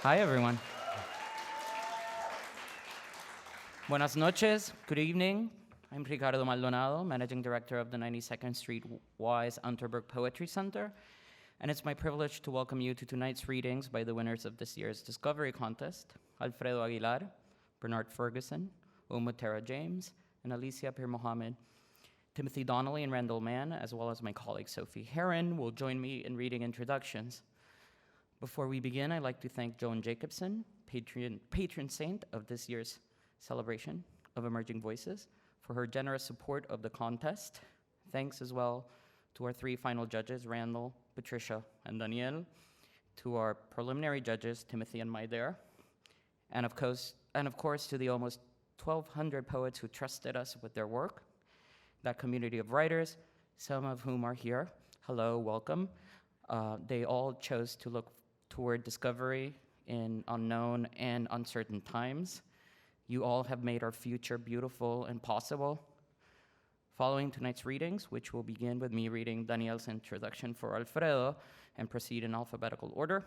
Hi, everyone. Buenas noches. Good evening. I'm Ricardo Maldonado, Managing Director of the 92nd Street Wise Unterberg Poetry Center, and it's my privilege to welcome you to tonight's readings by the winners of this year's Discovery Contest, Alfredo Aguilar, Bernard Fergusson, Oma Tara James, and Alicia Apeer Muhammad. Timothy Donnelly and Randall Mann, as well as my colleague Sophie Heron, will join me in reading introductions. Before we begin, I'd like to thank Joan Jacobson, patron saint of this year's celebration of Emerging Voices, for her generous support of the contest. Thanks as well to our three final judges, Randall, Patricia, and Daniel, to our preliminary judges, Timothy and Maider, and of course to the almost 1,200 poets who trusted us with their work, that community of writers, some of whom are here. Hello, welcome. They all chose to look toward discovery in unknown and uncertain times. You all have made our future beautiful and possible. Following tonight's readings, which will begin with me reading Daniel's introduction for Alfredo and proceed in alphabetical order,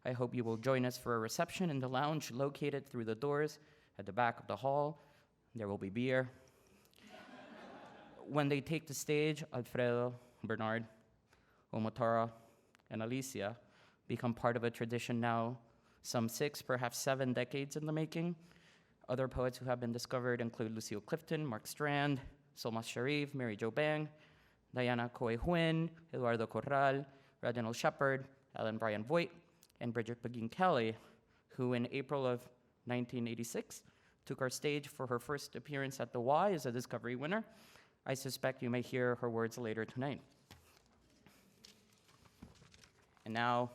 I hope you will join us for a reception in the lounge located through the doors at the back of the hall. There will be beer. When they take the stage, Alfredo, Bernard, Oma Tara, and Alycia become part of a tradition now some 6, perhaps 7 decades in the making. Other poets who have been discovered include Lucille Clifton, Mark Strand, Solmas Sharif, Mary Jo Bang, Diana Coe Huyn, Eduardo Corral, Reginald Shepard, Ellen Bryan Voigt, and Bridget Begin Kelly, who in April of 1986 took our stage for her first appearance at the Y as a Discovery winner. I suspect you may hear her words later tonight. And now,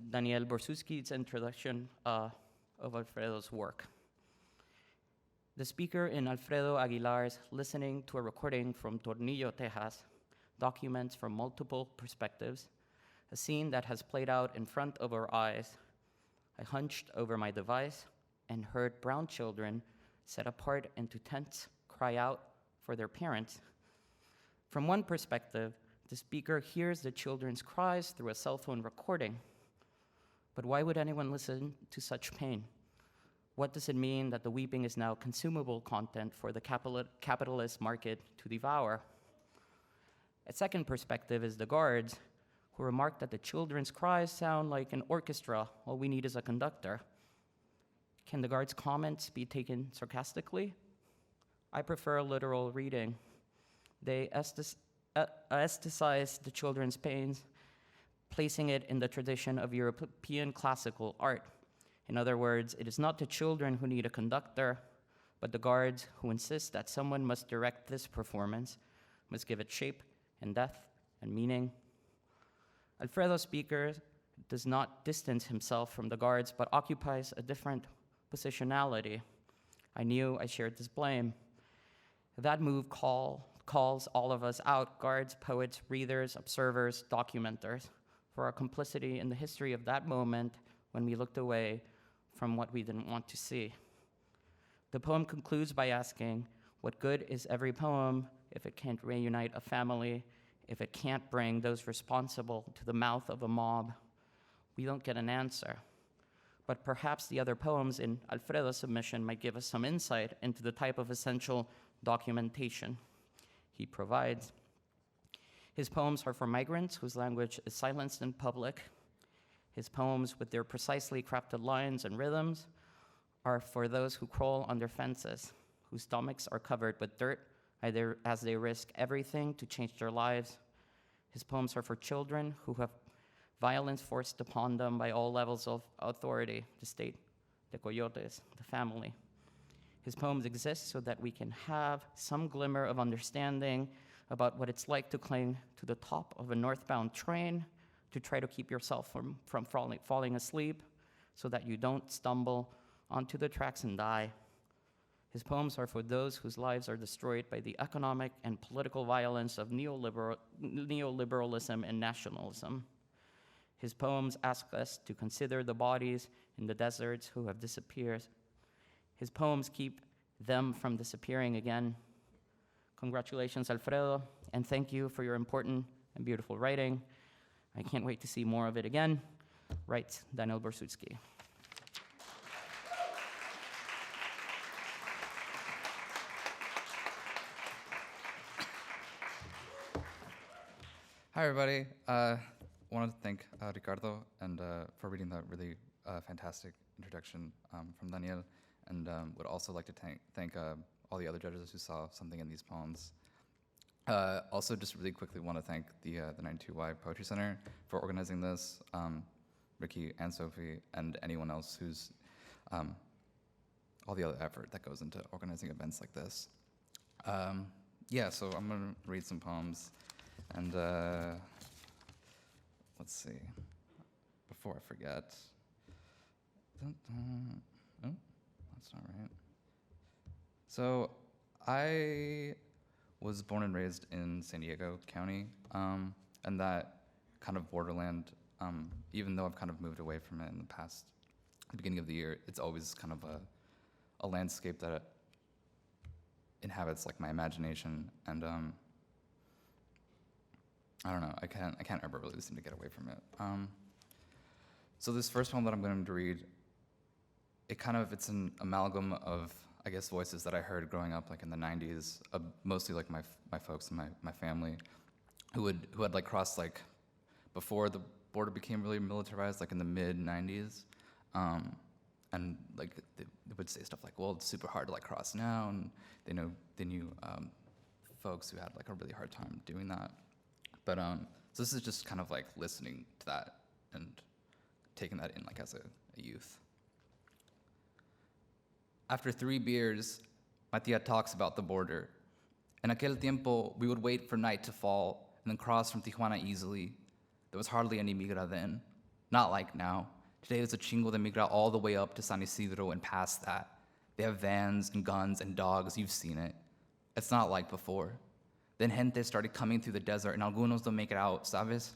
Daniel Borzutzky's introduction of Alfredo's work. The speaker in Alfredo Aguilar's Listening to a Recording from Tornillo, Texas, documents from multiple perspectives a scene that has played out in front of our eyes. I hunched over my device and heard brown children set apart into tents cry out for their parents. From one perspective, the speaker hears the children's cries through a cell phone recording. But why would anyone listen to such pain? What does it mean that the weeping is now consumable content for the capitalist market to devour? A second perspective is the guards, who remark that the children's cries sound like an orchestra. All we need is a conductor. Can the guards' comments be taken sarcastically? I prefer a literal reading. They aestheticize the children's pains, placing it in the tradition of European classical art. In other words, it is not the children who need a conductor, but the guards who insist that someone must direct this performance, must give it shape and depth and meaning. Alfredo's speaker does not distance himself from the guards, but occupies a different positionality. I knew I shared this blame. That move calls all of us out, guards, poets, readers, observers, documenters, for our complicity in the history of that moment when we looked away from what we didn't want to see. The poem concludes by asking, what good is every poem if it can't reunite a family, if it can't bring those responsible to the mouth of a mob? We don't get an answer. But perhaps the other poems in Alfredo's submission might give us some insight into the type of essential documentation he provides. His poems are for migrants whose language is silenced in public. His poems, with their precisely crafted lines and rhythms, are for those who crawl under fences, whose stomachs are covered with dirt as they risk everything to change their lives. His poems are for children who have violence forced upon them by all levels of authority, the state, the coyotes, the family. His poems exist so that we can have some glimmer of understanding about what it's like to cling to the top of a northbound train to try to keep yourself from falling asleep so that you don't stumble onto the tracks and die. His poems are for those whose lives are destroyed by the economic and political violence of neoliberalism and nationalism. His poems ask us to consider the bodies in the deserts who have disappeared. His poems keep them from disappearing again. Congratulations, Alfredo, and thank you for your important and beautiful writing. I can't wait to see more of it again. Writes Daniel Borzutzky. Hi, everybody. Wanted to thank Ricardo and for reading that really fantastic introduction from Daniel, and would also like to thank all the other judges who saw something in these poems. Also, just really quickly want to thank the 92Y Poetry Center for organizing this, Ricky and Sophie, and anyone else who's all the other effort that goes into organizing events like this. Yeah, so I'm gonna read some poems, and let's see, before I forget. Oh, that's not right. So I was born and raised in San Diego County, and that kind of borderland, even though I've kind of moved away from it in the beginning of the year, it's always kind of a landscape that inhabits like my imagination, and I don't know, I can't ever really seem to get away from it. So this first poem that I'm going to read, it's an amalgam of, I guess, voices that I heard growing up like in the 90s, mostly like my folks and my family, who had like crossed like before the border became really militarized, like in the mid 90s. And like they would say stuff like, well, it's super hard to like cross now, and they knew folks who had like a really hard time doing that. But so this is just kind of like listening to that and taking that in like as a youth. After 3 beers, my tia talks about the border. En aquel tiempo, we would wait for night to fall and then cross from Tijuana easily. There was hardly any migra then, not like now. Today there's a chingo de migra all the way up to San Isidro and past that. They have vans and guns and dogs, you've seen it. It's not like before. Then gente started coming through the desert, and algunos don't make it out, ¿sabes?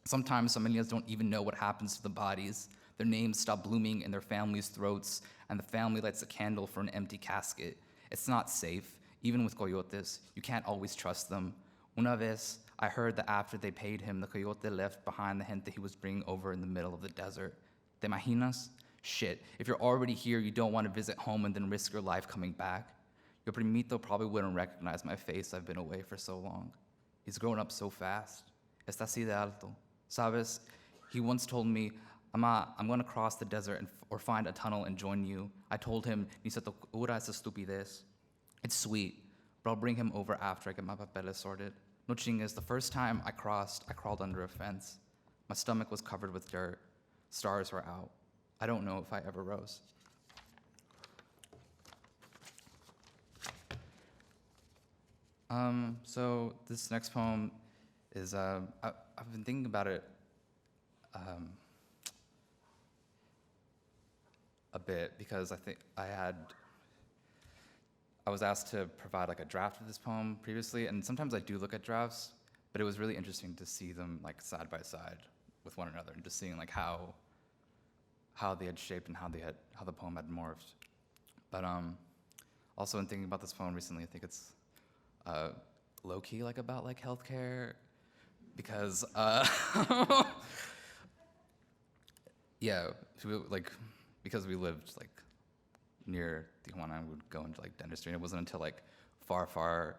Sometimes familias don't even know what happens to the bodies. Their names stop blooming in their families' throats, and the family lights a candle for an empty casket. It's not safe. Even with coyotes, you can't always trust them. Una vez, I heard that after they paid him, the coyote left behind the gente he was bringing over in the middle of the desert. ¿Te imaginas? Shit, if you're already here, you don't want to visit home and then risk your life coming back. Your primito probably wouldn't recognize my face. I've been away for so long. He's grown up so fast. Está así de alto. ¿Sabes? He once told me, Ama, I'm going to cross the desert or find a tunnel and join you. I told him, ni se te ocurra esa estupidez. It's sweet, but I'll bring him over after I get my papeles sorted. No chingas, the first time I crossed, I crawled under a fence. My stomach was covered with dirt. Stars were out. I don't know if I ever rose. So this next poem is, I've been thinking about it a bit because I was asked to provide like a draft of this poem previously, and sometimes I do look at drafts, but it was really interesting to see them like side by side with one another and just seeing like how they had shaped and how the poem had morphed. But also in thinking about this poem recently, I think it's low-key like about like healthcare, because yeah, because we lived like near Tijuana, and would go into like dentistry, and it wasn't until like far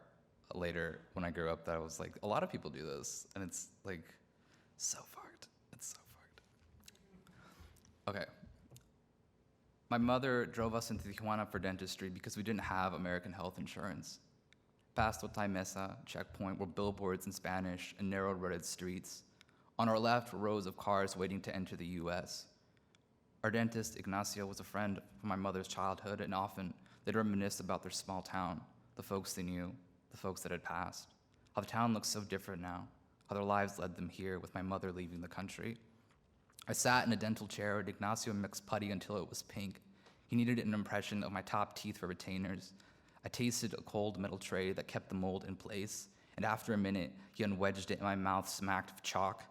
later when I grew up that I was like, a lot of people do this, and it's like so fucked. It's so fucked. Okay. My mother drove us into Tijuana for dentistry because we didn't have American health insurance. Past Otay Mesa checkpoint were billboards in Spanish and narrow rutted streets. On our left were rows of cars waiting to enter the US. Our dentist, Ignacio, was a friend from my mother's childhood, and often they'd reminisce about their small town, the folks they knew, the folks that had passed, how the town looks so different now, how their lives led them here with my mother leaving the country. I sat in a dental chair and Ignacio mixed putty until it was pink. He needed an impression of my top teeth for retainers. I tasted a cold metal tray that kept the mold in place, and after a minute, he unwedged it in my mouth smacked with chalk.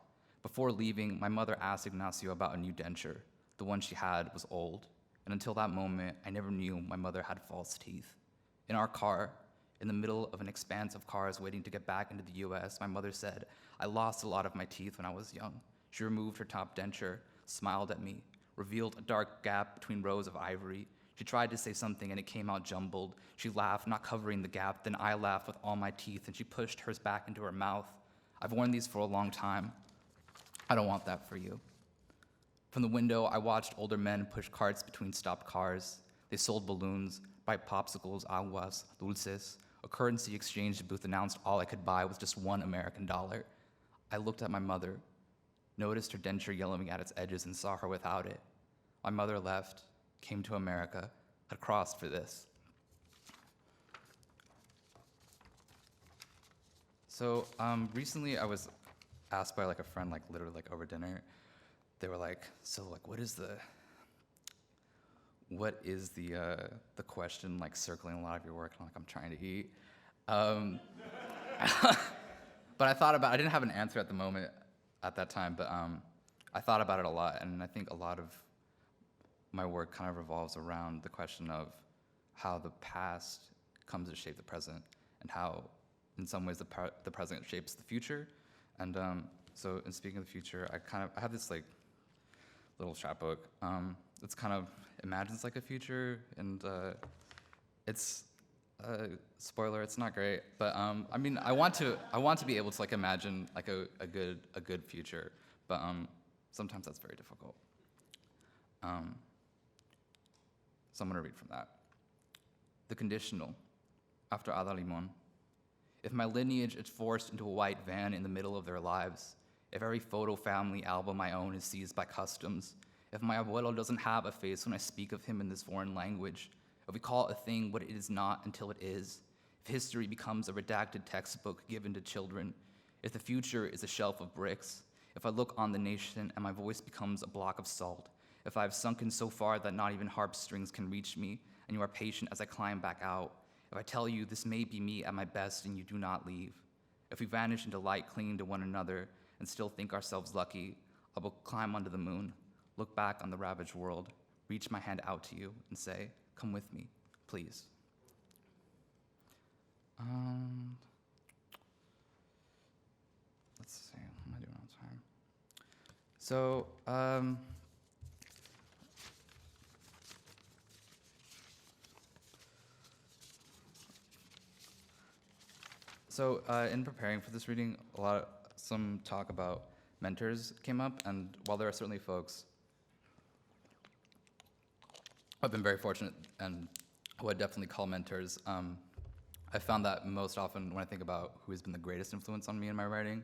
Before leaving, my mother asked Ignacio about a new denture. The one she had was old, and until that moment, I never knew my mother had false teeth. In our car, in the middle of an expanse of cars waiting to get back into the US, my mother said, I lost a lot of my teeth when I was young. She removed her top denture, smiled at me, revealed a dark gap between rows of ivory. She tried to say something and it came out jumbled. She laughed, not covering the gap, then I laughed with all my teeth, and she pushed hers back into her mouth. I've worn these for a long time. I don't want that for you. From the window, I watched older men push carts between stopped cars. They sold balloons, bright popsicles, aguas, dulces. A currency exchange booth announced all I could buy was just $1 American. I looked at my mother, noticed her denture yellowing at its edges, and saw her without it. My mother left, came to America, had crossed for this. So recently I was asked by like a friend, like literally like over dinner, they were like, so like what is the question like circling a lot of your work? And I'm like, I'm trying to eat. But I thought about, I didn't have an answer at the moment at that time, but I thought about it a lot, and I think a lot of my work kind of revolves around the question of how the past comes to shape the present, and how in some ways the present shapes the future. And so in speaking of the future, I have this like little chapbook. It's kind of imagines like a future, and it's spoiler, it's not great, but I mean, I want to be able to like imagine like a good future, but sometimes that's very difficult. So I'm gonna read from that. The conditional, after Ada Limon. If my lineage is forced into a white van in the middle of their lives, if every photo family album I own is seized by customs, if my abuelo doesn't have a face when I speak of him in this foreign language, if we call a thing what it is not until it is, if history becomes a redacted textbook given to children, if the future is a shelf of bricks, if I look on the nation and my voice becomes a block of salt, if I have sunken so far that not even harp strings can reach me, and you are patient as I climb back out, if I tell you this may be me at my best and you do not leave, if we vanish into light clinging to one another and still think ourselves lucky, I will climb onto the moon, look back on the ravaged world, reach my hand out to you and say, come with me, please. Let's see, what am I doing on time? So, in preparing for this reading, some talk about mentors came up, and while there are certainly folks I've been very fortunate and who I definitely call mentors, I found that most often when I think about who has been the greatest influence on me in my writing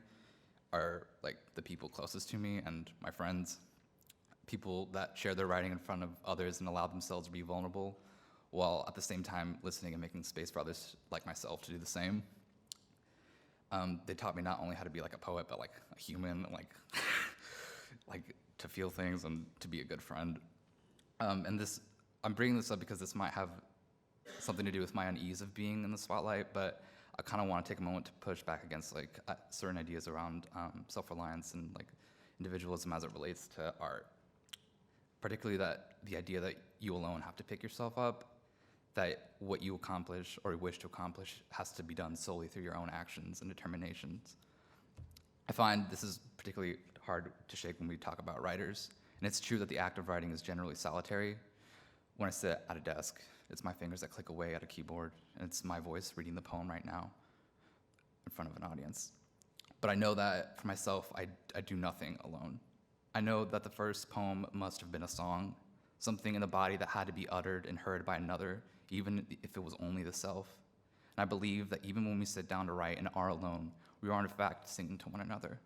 are like the people closest to me and my friends, people that share their writing in front of others and allow themselves to be vulnerable, while at the same time listening and making space for others like myself to do the same. They taught me not only how to be like a poet, but like a human, like like to feel things and to be a good friend. I'm bringing this up because this might have something to do with my unease of being in the spotlight, but I kind of want to take a moment to push back against like certain ideas around self-reliance and like individualism as it relates to art. Particularly that the idea that you alone have to pick yourself up, that what you accomplish or wish to accomplish has to be done solely through your own actions and determinations. I find this is particularly hard to shake when we talk about writers, and it's true that the act of writing is generally solitary. When I sit at a desk, it's my fingers that click away at a keyboard, and it's my voice reading the poem right now in front of an audience. But I know that for myself, I do nothing alone. I know that the first poem must have been a song, something in the body that had to be uttered and heard by another, even if it was only the self. And I believe that even when we sit down to write and are alone, we are in fact singing to one another,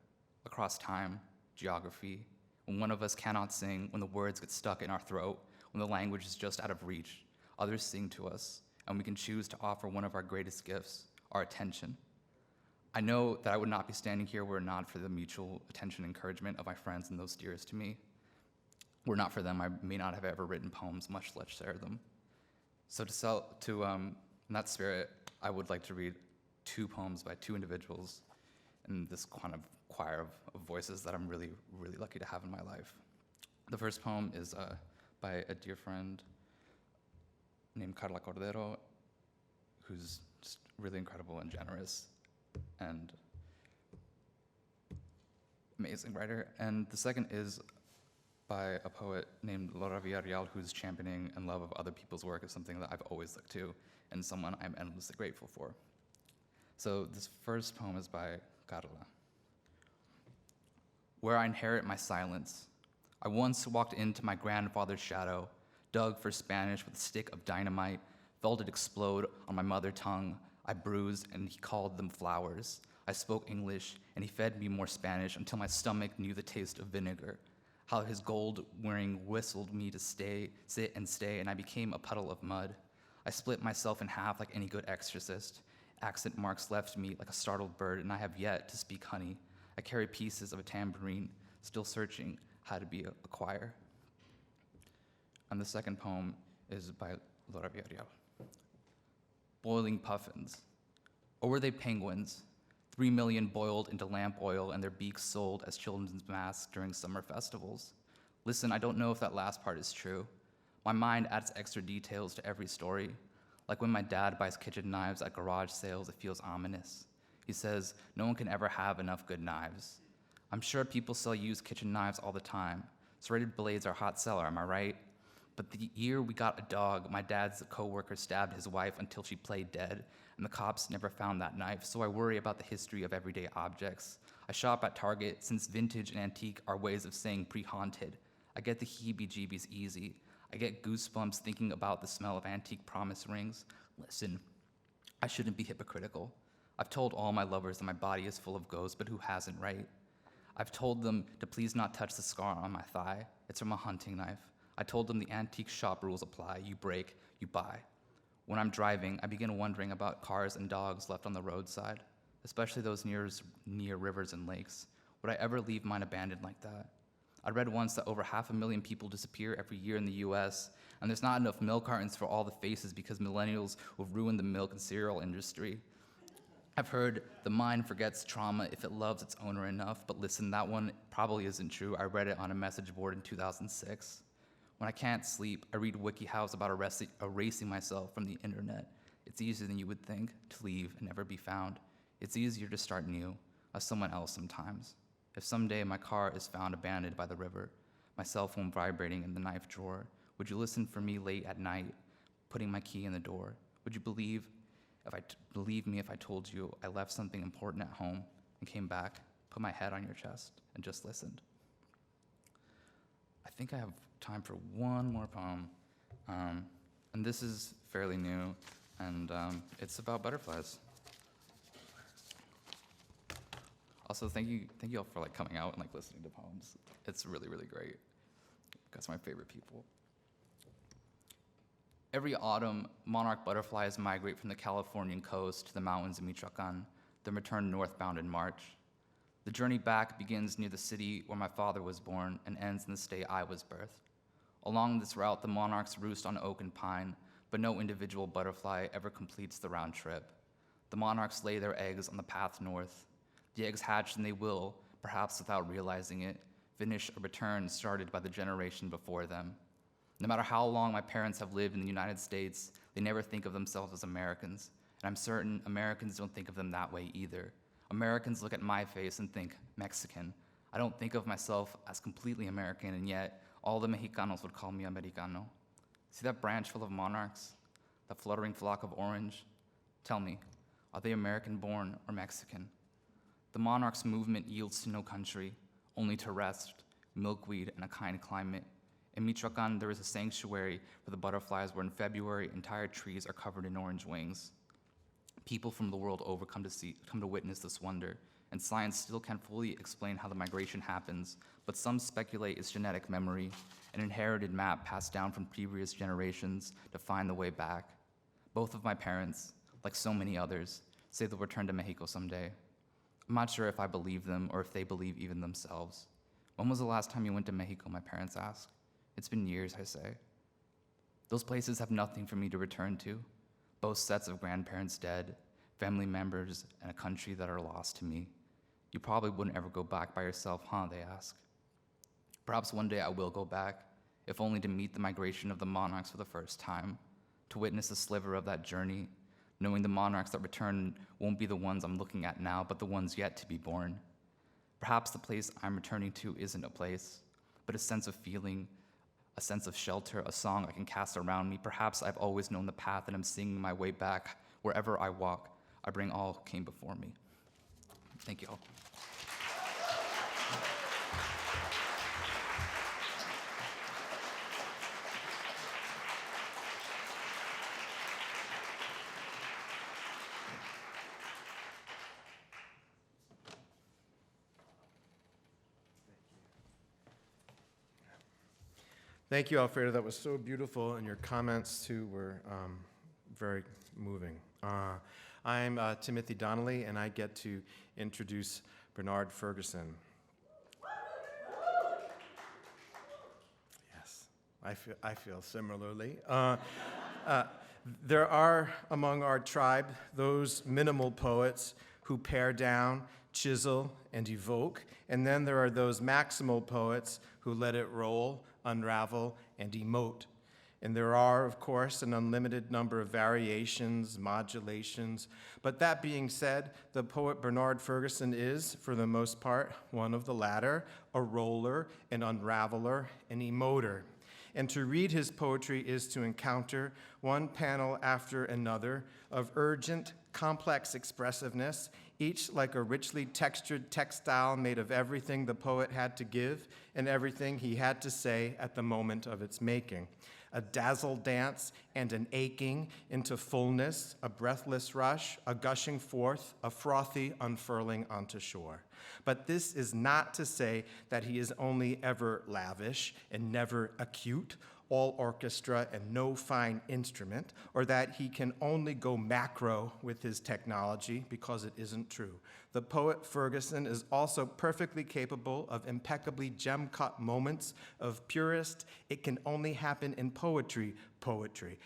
across time, geography. When one of us cannot sing, when the words get stuck in our throat, when the language is just out of reach, others sing to us, and we can choose to offer one of our greatest gifts, our attention. I know that I would not be standing here were it not for the mutual attention and encouragement of my friends and those dearest to me. Were it not for them, I may not have ever written poems, much less share them. So in that spirit, I would like to read 2 poems by 2 individuals in this kind of choir of voices that I'm really, really lucky to have in my life. The first poem is by a dear friend named Carla Cordero, who's just really incredible and generous and amazing writer. And the second is by a poet named Laura Villarreal, whose championing and love of other people's work is something that I've always looked to and someone I'm endlessly grateful for. So this first poem is by Carla. where I inherit my silence. I once walked into my grandfather's shadow, dug for Spanish with a stick of dynamite, felt it explode on my mother tongue. I bruised, and he called them flowers. I spoke English, and he fed me more Spanish until my stomach knew the taste of vinegar. How his gold-wearing whistled me to sit and stay, and I became a puddle of mud. I split myself in half like any good exorcist. Accent marks left me like a startled bird, and I have yet to speak honey. I carry pieces of a tambourine, still searching how to be a choir. And the second poem is by Laura Villarreal. Boiling puffins. Or were they penguins? 3 million boiled into lamp oil and their beaks sold as children's masks during summer festivals. Listen, I don't know if that last part is true. My mind adds extra details to every story. Like when my dad buys kitchen knives at garage sales, it feels ominous. He says, no one can ever have enough good knives. I'm sure people sell used kitchen knives all the time. Serrated blades are a hot seller, am I right? But the year we got a dog, my dad's coworker stabbed his wife until she played dead, and the cops never found that knife, so I worry about the history of everyday objects. I shop at Target since vintage and antique are ways of saying pre-haunted. I get the heebie-jeebies easy. I get goosebumps thinking about the smell of antique promise rings. Listen, I shouldn't be hypocritical. I've told all my lovers that my body is full of ghosts, but who hasn't, right? I've told them to please not touch the scar on my thigh. It's from a hunting knife. I told them the antique shop rules apply. You break, you buy. When I'm driving, I begin wondering about cars and dogs left on the roadside, especially those near rivers and lakes. Would I ever leave mine abandoned like that? I read once that over 500,000 people disappear every year in the US, and there's not enough milk cartons for all the faces because millennials will ruin the milk and cereal industry. I've heard the mind forgets trauma if it loves its owner enough, but listen, that one probably isn't true. I read it on a message board in 2006. When I can't sleep, I read WikiHows about erasing myself from the internet. It's easier than you would think to leave and never be found. It's easier to start new, as someone else sometimes. If someday my car is found abandoned by the river, my cell phone vibrating in the knife drawer, would you listen for me late at night, putting my key in the door? Would you believe me if I told you I left something important at home and came back, put my head on your chest, and just listened? I think I have time for one more poem, and this is fairly new, and it's about butterflies. Also, thank you all for coming out and listening to poems. It's really, really great. You guys are my favorite people. Every autumn, monarch butterflies migrate from the Californian coast to the mountains of Michoacan, then return northbound in March. The journey back begins near the city where my father was born and ends in the state I was birthed. Along this route, the monarchs roost on oak and pine, but no individual butterfly ever completes the round trip. The monarchs lay their eggs on the path north. The eggs hatch and they will, perhaps without realizing it, finish a return started by the generation before them. No matter how long my parents have lived in the United States, they never think of themselves as Americans, and I'm certain Americans don't think of them that way either. Americans look at my face and think Mexican. I don't think of myself as completely American, and yet all the Mexicanos would call me Americano. See that branch full of monarchs? That fluttering flock of orange? Tell me, are they American-born or Mexican? The monarch's movement yields to no country, only to rest, milkweed, and a kind climate. In Michoacan, there is a sanctuary for the butterflies where in February, entire trees are covered in orange wings. People from the world over come to witness this wonder, and science still can't fully explain how the migration happens, but some speculate it's genetic memory, an inherited map passed down from previous generations to find the way back. Both of my parents, like so many others, say they'll return to Mexico someday. I'm not sure if I believe them or if they believe even themselves. When was the last time you went to Mexico, my parents ask. It's been years, I say. Those places have nothing for me to return to. Both sets of grandparents dead, family members, and a country that are lost to me. You probably wouldn't ever go back by yourself, huh, they ask. Perhaps one day I will go back, if only to meet the migration of the monarchs for the first time, to witness a sliver of that journey, knowing the monarchs that return won't be the ones I'm looking at now, but the ones yet to be born. Perhaps the place I'm returning to isn't a place, but a sense of feeling, a sense of shelter, a song I can cast around me. Perhaps I've always known the path and I'm singing my way back. Wherever I walk, I bring all who came before me. Thank you all. Thank you, Alfredo. That was so beautiful, and your comments, too, were very moving. I'm Timothy Donnelly, and I get to introduce Bernard Fergusson. Yes, I feel similarly. There are among our tribe those minimal poets who pare down, chisel, and evoke, and then there are those maximal poets who let it roll, unravel, and emote. And there are, of course, an unlimited number of variations, modulations. But that being said, the poet Bernard Fergusson is, for the most part, one of the latter, a roller, an unraveler, an emoter. And to read his poetry is to encounter one panel after another of urgent, complex expressiveness, each like a richly textured textile made of everything the poet had to give and everything he had to say at the moment of its making. A dazzled dance and an aching into fullness, a breathless rush, a gushing forth, a frothy unfurling onto shore. But this is not to say that he is only ever lavish and never acute, all orchestra and no fine instrument, or that he can only go macro with his technology, because it isn't true. The poet Fergusson is also perfectly capable of impeccably gem-cut moments of purest, it can only happen in poetry,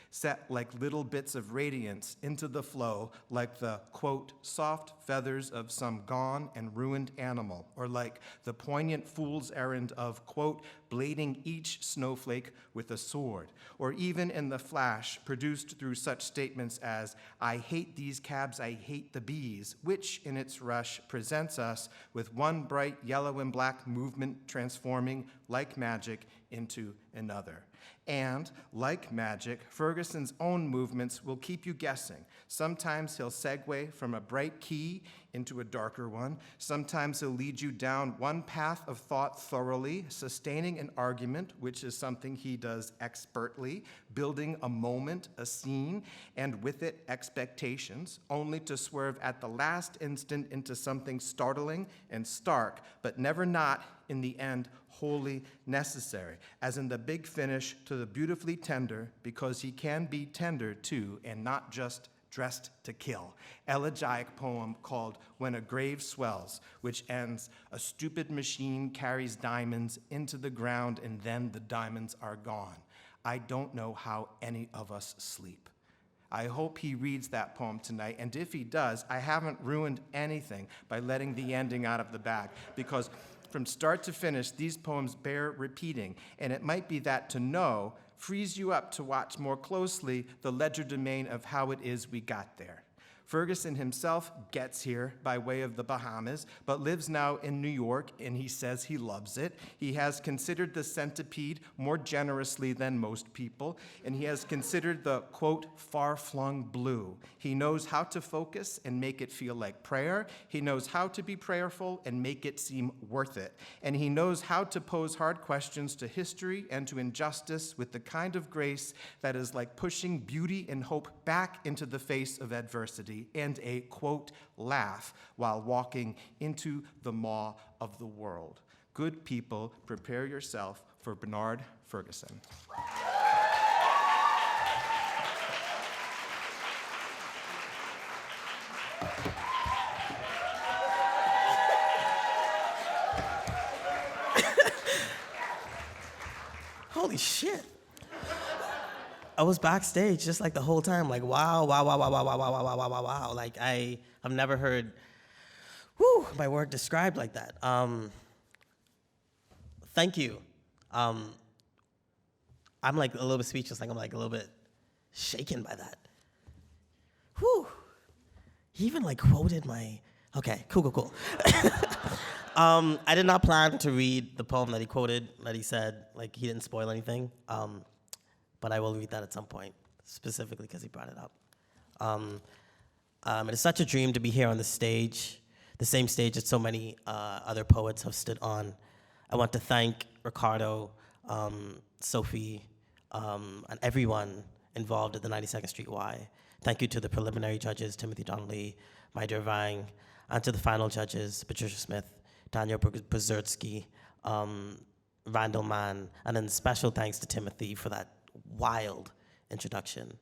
set like little bits of radiance into the flow, like the, quote, soft feathers of some gone and ruined animal, or like the poignant fool's errand of, quote, blading each snowflake with a sword, or even in the flash produced through such statements as, I hate these cabs, I hate the bees, which in its rush presents us with one bright yellow and black movement transforming, like magic, into another. And, like magic, Fergusson's own movements will keep you guessing. Sometimes he'll segue from a bright key into a darker one. Sometimes he'll lead you down one path of thought thoroughly, sustaining an argument, which is something he does expertly, building a moment, a scene, and with it expectations, only to swerve at the last instant into something startling and stark, but never not, in the end, wholly necessary, as in the big finish to the beautifully tender, because he can be tender too, and not just dressed to kill. Elegiac poem called When a Grave Swells, which ends, a stupid machine carries diamonds into the ground and then the diamonds are gone. I don't know how any of us sleep. I hope he reads that poem tonight, and if he does, I haven't ruined anything by letting the ending out of the bag, because from start to finish, these poems bear repeating, and it might be that to know frees you up to watch more closely the legerdemain of how it is we got there. Fergusson himself gets here by way of the Bahamas, but lives now in New York, and he says he loves it. He has considered the centipede more generously than most people, and he has considered the, quote, far-flung blue. He knows how to focus and make it feel like prayer. He knows how to be prayerful and make it seem worth it. And he knows how to pose hard questions to history and to injustice with the kind of grace that is like pushing beauty and hope back into the face of adversity, and a, quote, laugh while walking into the maw of the world. Good people, prepare yourself for Bernard Fergusson. Holy shit. I was backstage just like the whole time, like wow, wow, wow, wow, wow, wow, wow, wow, wow, wow, wow. Like I've never heard, my work described like that. Thank you. I'm like a little bit speechless, like I'm like a little bit shaken by that. Whew. He even like quoted my, okay, cool. I did not plan to read the poem that he quoted, that he said, like he didn't spoil anything. But I will read that at some point, specifically because he brought it up. It is such a dream to be here on the stage, the same stage that so many other poets have stood on. I want to thank Ricardo, Sophie, and everyone involved at the 92nd Street Y. Thank you to the preliminary judges, Timothy Donnelly, my dear Vang, and to the final judges, Patricia Smith, Daniel Borzutzky, Randall, Mann, and then special thanks to Timothy for that wild introduction.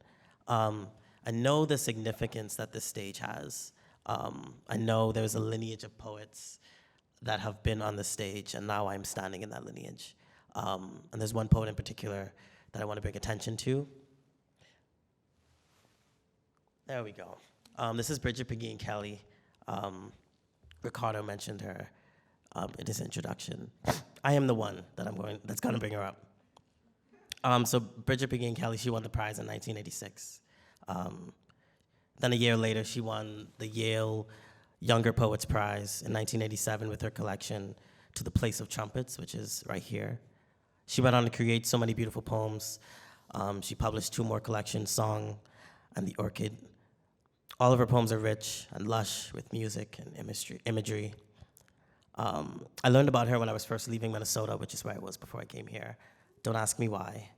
I know the significance that this stage has. I know there's a lineage of poets that have been on the stage, and now I'm standing in that lineage. And there's one poet in particular that I want to bring attention to. There we go. This is Bridget Pegeen Kelly. Ricardo mentioned her in his introduction. I am the one that's gonna bring her up. So Bridget Pegeen Kelly, she won the prize in 1986. Then a year later, she won the Yale Younger Poets Prize in 1987 with her collection To the Place of Trumpets, which is right here. She went on to create so many beautiful poems. She published 2 more collections, Song and The Orchid. All of her poems are rich and lush with music and imagery. I learned about her when I was first leaving Minnesota, which is where I was before I came here. Don't ask me why.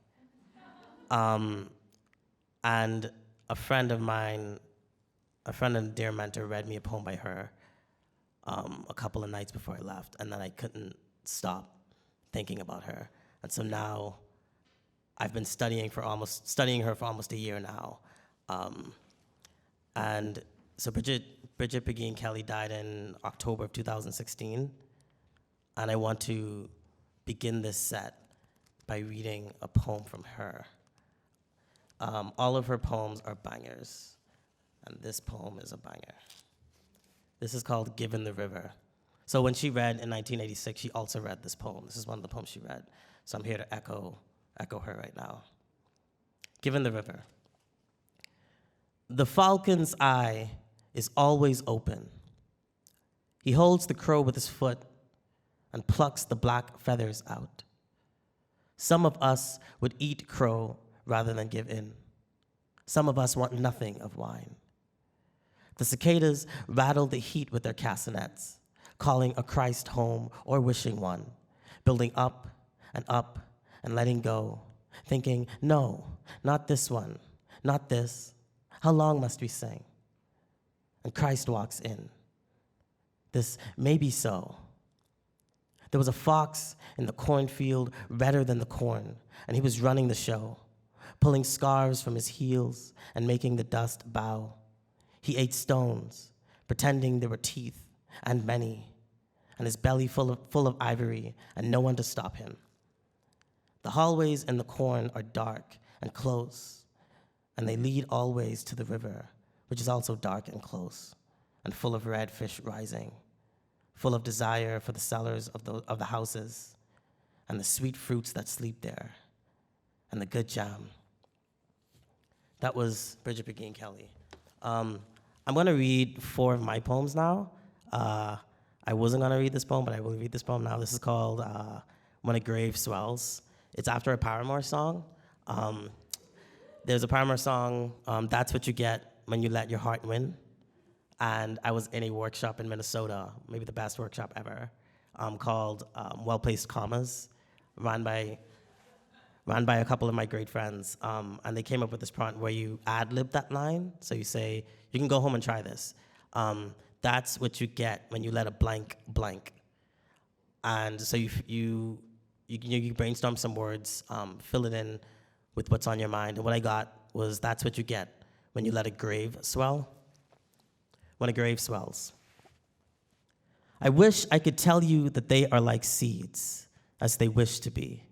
And a friend of mine, a friend and dear mentor, read me a poem by her a couple of nights before I left, and then I couldn't stop thinking about her. And so now I've been studying her for almost a year now. And so Bridget Pegeen Kelly died in October of 2016, and I want to begin this set by reading a poem from her. All of her poems are bangers, and this poem is a banger. This is called Given the River. So when she read in 1986, she also read this poem. This is one of the poems she read. So I'm here to echo her right now. Given the River. The falcon's eye is always open. He holds the crow with his foot and plucks the black feathers out. Some of us would eat crow rather than give in. Some of us want nothing of wine. The cicadas rattle the heat with their castanets, calling a Christ home or wishing one, building up and letting go, thinking, no, not this one, not this. How long must we sing? And Christ walks in. This may be so. There was a fox in the cornfield, redder than the corn, and he was running the show, pulling scarves from his heels and making the dust bow. He ate stones, pretending there were teeth, and many, and his belly full of ivory, and no one to stop him. The hallways in the corn are dark and close, and they lead always to the river, which is also dark and close, and full of red fish rising, full of desire for the sellers of the houses, and the sweet fruits that sleep there, and the good jam. That was Bridget Pegeen Kelly. I'm gonna read 4 of my poems now. I wasn't gonna read this poem, but I will read this poem now. This is called When a Grave Swells. It's after a Paramore song. There's a Paramore song, That's What You Get When You Let Your Heart Win. And I was in a workshop in Minnesota, maybe the best workshop ever, called Well-Placed Commas, run by a couple of my great friends. And they came up with this prompt where you ad-lib that line. So you say, you can go home and try this. That's what you get when you let a blank blank. And so you brainstorm some words, fill it in with what's on your mind. And what I got was, that's what you get when you let a grave swell. When a grave swells. I wish I could tell you that they are like seeds, as they wish to be.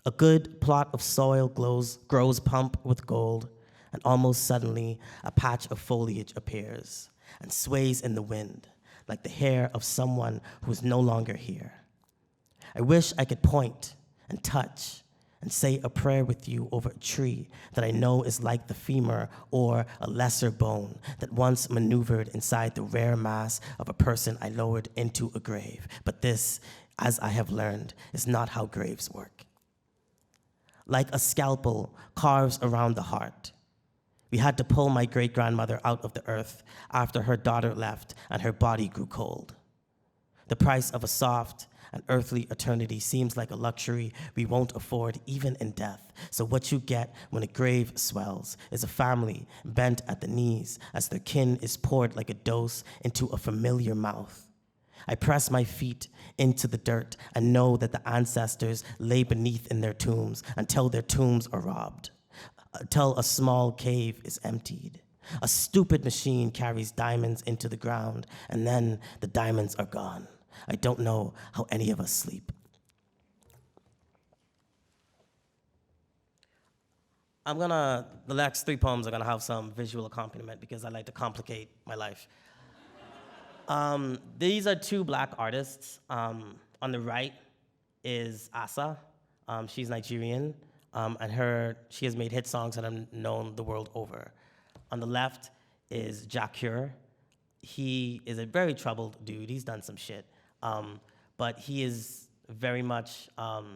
A good plot of soil grows plump with gold, and almost suddenly a patch of foliage appears and sways in the wind, like the hair of someone who is no longer here. I wish I could point and touch and say a prayer with you over a tree that I know is like the femur or a lesser bone that once maneuvered inside the rare mass of a person I lowered into a grave. But this, as I have learned, is not how graves work. Like a scalpel carves around the heart. We had to pull my great-grandmother out of the earth after her daughter left and her body grew cold. The price of a soft and earthly eternity seems like a luxury we won't afford even in death. So what you get when a grave swells is a family bent at the knees as their kin is poured like a dose into a familiar mouth. I press my feet into the dirt and know that the ancestors lay beneath in their tombs until their tombs are robbed, until a small cave is emptied. A stupid machine carries diamonds into the ground, and then the diamonds are gone. I don't know how any of us sleep. The next 3 poems are gonna have some visual accompaniment because I like to complicate my life. These are 2 black artists. On the right is Asa. She's Nigerian, and she has made hit songs that are known the world over. On the left is Jakure. He is a very troubled dude. He's done some shit, but he is very much,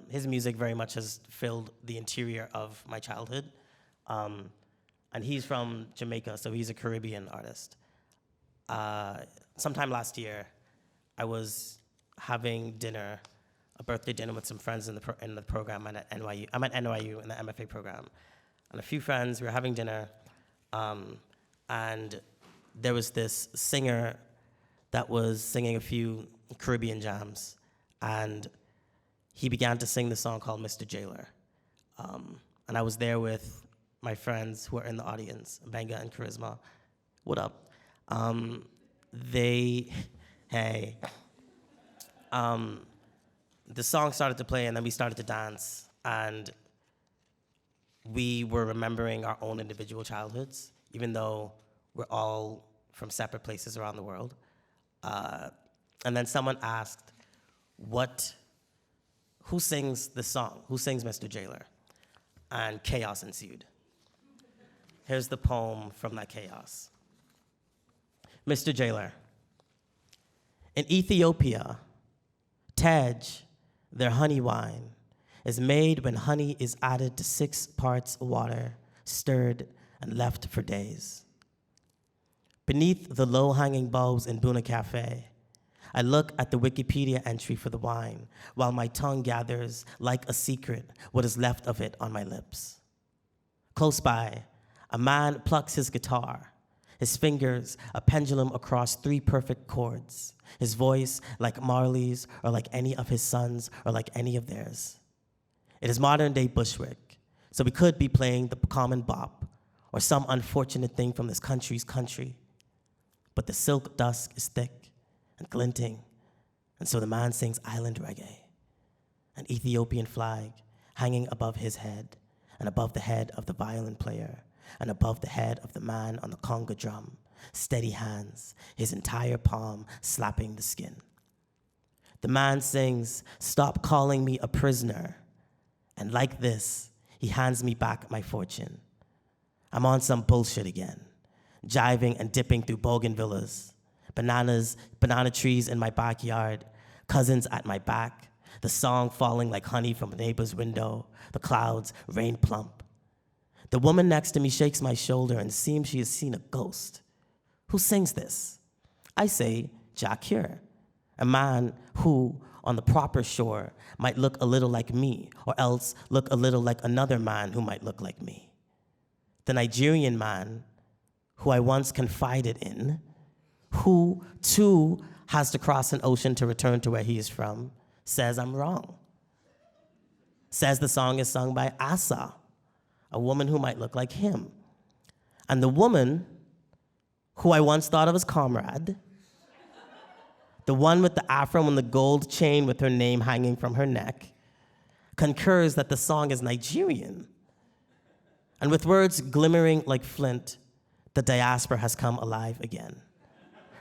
his music very much has filled the interior of my childhood. And he's from Jamaica, so he's a Caribbean artist. Sometime last year, I was having dinner, a birthday dinner with some friends in the program at NYU. I'm at NYU in the MFA program. And a few friends, we were having dinner, and there was this singer that was singing a few Caribbean jams, and he began to sing the song called Mr. Jailer. And I was there with my friends who are in the audience, Vanga and Charisma. What up? The song started to play, and then we started to dance, and we were remembering our own individual childhoods, even though we're all from separate places around the world. And then someone asked, who sings this song? Who sings Mr. Jailer? And chaos ensued. Here's the poem from that chaos. Mr. Jailer. In Ethiopia, Tej, their honey wine, is made when honey is added to 6 parts water, stirred and left for days. Beneath the low-hanging bulbs in Buna Cafe, I look at the Wikipedia entry for the wine while my tongue gathers, like a secret, what is left of it on my lips. Close by, a man plucks his guitar, his fingers a pendulum across 3 perfect chords, his voice like Marley's or like any of his sons or like any of theirs. It is modern-day Bushwick, so we could be playing the common bop or some unfortunate thing from this country's country. But the silk dusk is thick and glinting, and so the man sings island reggae, an Ethiopian flag hanging above his head and above the head of the violin player and above the head of the man on the conga drum, steady hands, his entire palm slapping the skin. The man sings, "Stop calling me a prisoner," and like this, he hands me back my fortune. I'm on some bullshit again, jiving and dipping through bougainvilleas, banana trees in my backyard, cousins at my back, the song falling like honey from a neighbor's window, the clouds rain plump. The woman next to me shakes my shoulder and seems she has seen a ghost. Who sings this? I say, Jakure, a man who, on the proper shore, might look a little like me, or else look a little like another man who might look like me. The Nigerian man who I once confided in, who too has to cross an ocean to return to where he is from, says I'm wrong. Says the song is sung by Asa, a woman who might look like him. And the woman who I once thought of as comrade, the one with the afro and the gold chain with her name hanging from her neck, concurs that the song is Nigerian. And with words glimmering like flint, the diaspora has come alive again,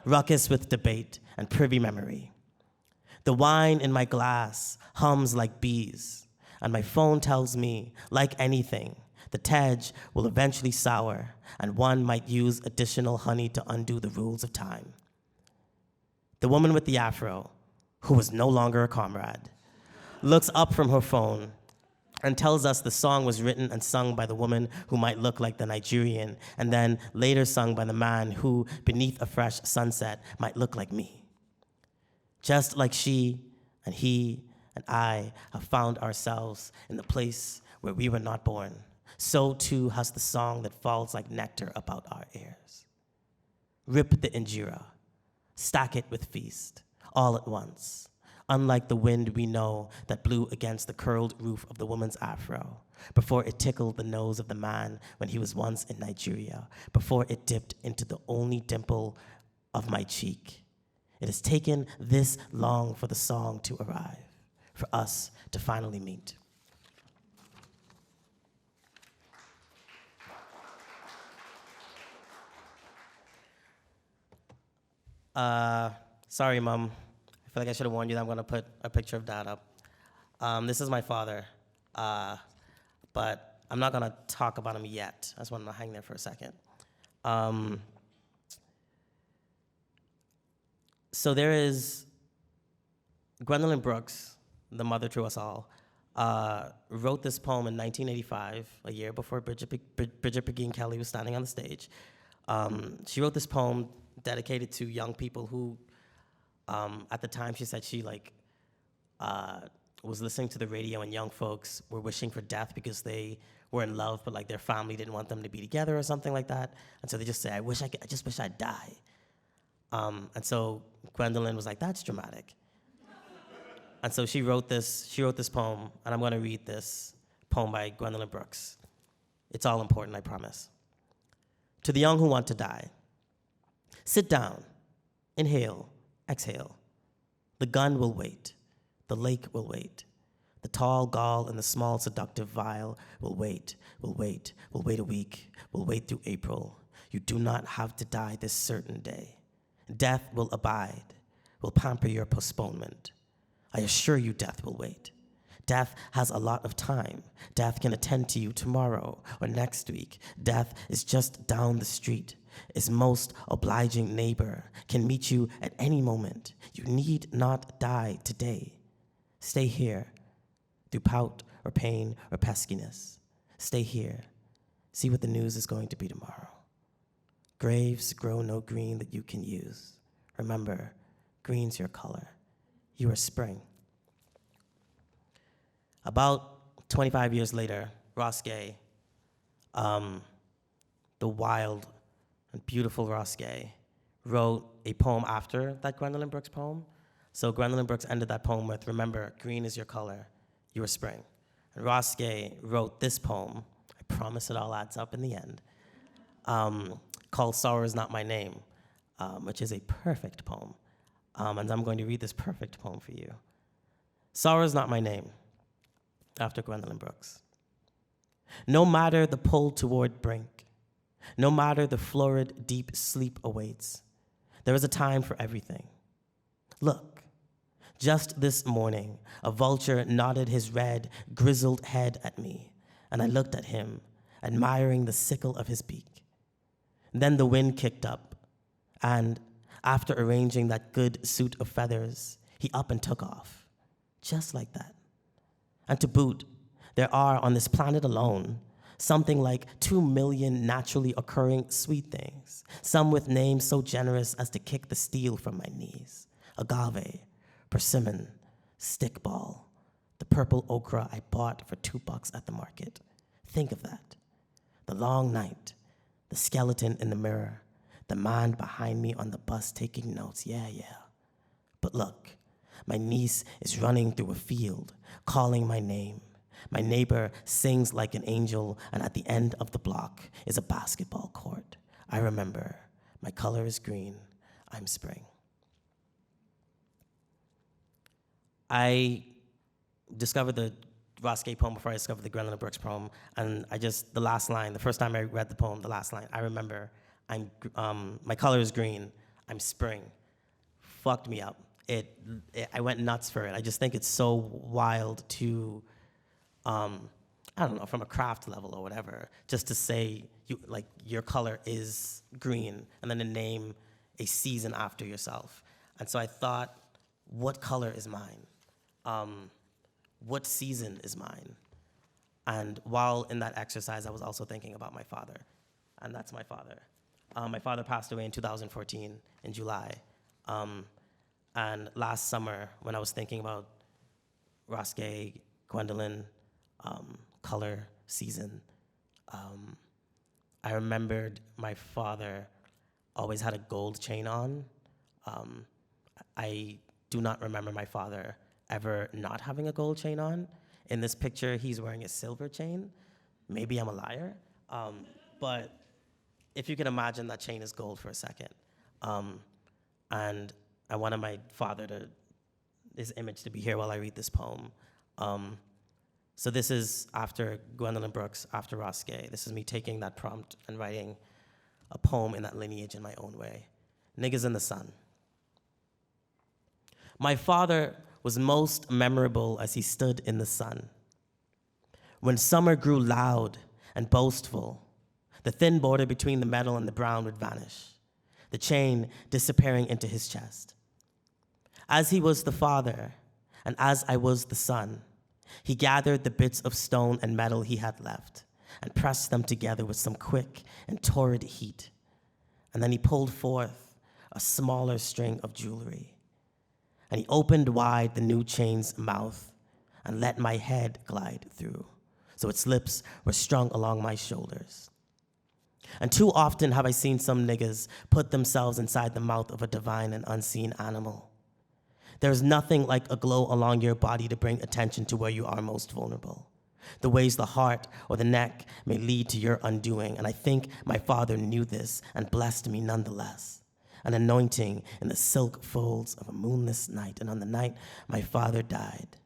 ruckus with debate and privy memory. The wine in my glass hums like bees, and my phone tells me, like anything, the Tej will eventually sour, and one might use additional honey to undo the rules of time. The woman with the afro, who was no longer a comrade, looks up from her phone and tells us the song was written and sung by the woman who might look like the Nigerian, and then later sung by the man who, beneath a fresh sunset, might look like me. Just like she and he and I have found ourselves in the place where we were not born, so too has the song that falls like nectar about our ears. Rip the injera, stack it with feast, all at once, unlike the wind we know that blew against the curled roof of the woman's afro, before it tickled the nose of the man when he was once in Nigeria, before it dipped into the only dimple of my cheek. It has taken this long for the song to arrive, for us to finally meet. Sorry, Mom. I feel like I should have warned you that I'm going to put a picture of Dad up. This is my father, but I'm not going to talk about him yet. I just want to hang there for a second. So there is Gwendolyn Brooks, the mother to us all, wrote this poem in 1985, a year before Bridget Begin Kelly was standing on the stage. She wrote this poem dedicated to young people who, at the time, she said she was listening to the radio and young folks were wishing for death because they were in love, but like their family didn't want them to be together or something like that. And so they just say, I just wish I'd die. And so Gwendolyn was like, that's dramatic. And so she wrote this poem, and I'm gonna read this poem by Gwendolyn Brooks. It's all important, I promise. To the young who want to die. Sit down, inhale, exhale. The gun will wait, the lake will wait. The tall gall and the small seductive vial will wait a week, will wait through April. You do not have to die this certain day. Death will abide, will pamper your postponement. I assure you death will wait. Death has a lot of time. Death can attend to you tomorrow or next week. Death is just down the street. Its most obliging neighbor can meet you at any moment. You need not die today. Stay here through pout or pain or peskiness. Stay here. See what the news is going to be tomorrow. Graves grow no green that you can use. Remember, green's your color. You are spring. About 25 years later, Ross Gay, the wild and beautiful Ross Gay, wrote a poem after that Gwendolyn Brooks poem. So Gwendolyn Brooks ended that poem with, remember, green is your color, you are spring. And Ross Gay wrote this poem, I promise it all adds up in the end, called Sorrow Is Not My Name, which is a perfect poem. And I'm going to read this perfect poem for you. Sorrow is not my name, after Gwendolyn Brooks. No matter the pull toward brink, no matter the florid deep sleep awaits, there is a time for everything. Look, just this morning, a vulture nodded his red, grizzled head at me, and I looked at him, admiring the sickle of his beak. Then the wind kicked up, and after arranging that good suit of feathers, he up and took off, just like that. And to boot, there are on this planet alone something like 2 million naturally occurring sweet things, some with names so generous as to kick the steel from my knees. Agave, persimmon, stickball, the purple okra I bought for $2 at the market. Think of that. The long night, the skeleton in the mirror, the man behind me on the bus taking notes, yeah. But look, my niece is running through a field, calling my name. My neighbor sings like an angel, and at the end of the block is a basketball court. I remember, my color is green, I'm spring. I discovered the Ross Gay poem before I discovered the Gwendolyn Brooks poem, and the last line, the first time I read the poem, the last line, I remember, my color is green, I'm spring, fucked me up. I went nuts for it. I just think it's so wild to, I don't know, from a craft level or whatever, just to say your color is green, and then to name a season after yourself. And so I thought, what color is mine? What season is mine? And while in that exercise, I was also thinking about my father, and that's my father. My father passed away in 2014 in July. And last summer, when I was thinking about Ross Gay, Gwendolyn, color, season, I remembered my father always had a gold chain on. I do not remember my father ever not having a gold chain on. In this picture, he's wearing a silver chain. Maybe I'm a liar, but if you can imagine that chain is gold for a second. And I wanted my father his image to be here while I read this poem. So this is after Gwendolyn Brooks, after Ross Gay. This is me taking that prompt and writing a poem in that lineage in my own way. Niggas in the Sun. My father was most memorable as he stood in the sun. When summer grew loud and boastful, the thin border between the metal and the brown would vanish, the chain disappearing into his chest. As he was the father, and as I was the son, he gathered the bits of stone and metal he had left and pressed them together with some quick and torrid heat. And then he pulled forth a smaller string of jewelry. And he opened wide the new chain's mouth and let my head glide through, so its lips were strung along my shoulders. And too often have I seen some niggas put themselves inside the mouth of a divine and unseen animal. There's nothing like a glow along your body to bring attention to where you are most vulnerable, the ways the heart or the neck may lead to your undoing. And I think my father knew this and blessed me nonetheless. An anointing in the silk folds of a moonless night. And on the night my father died,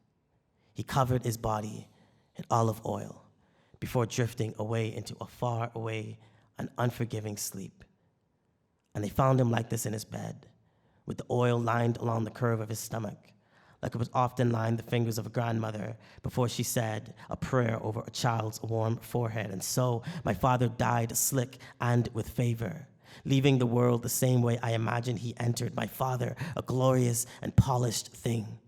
he covered his body in olive oil before drifting away into a far away and unforgiving sleep. And they found him like this in his bed, with the oil lined along the curve of his stomach, like it was often lined the fingers of a grandmother before she said a prayer over a child's warm forehead. And so my father died slick and with favor, leaving the world the same way I imagined he entered. My father, a glorious and polished thing,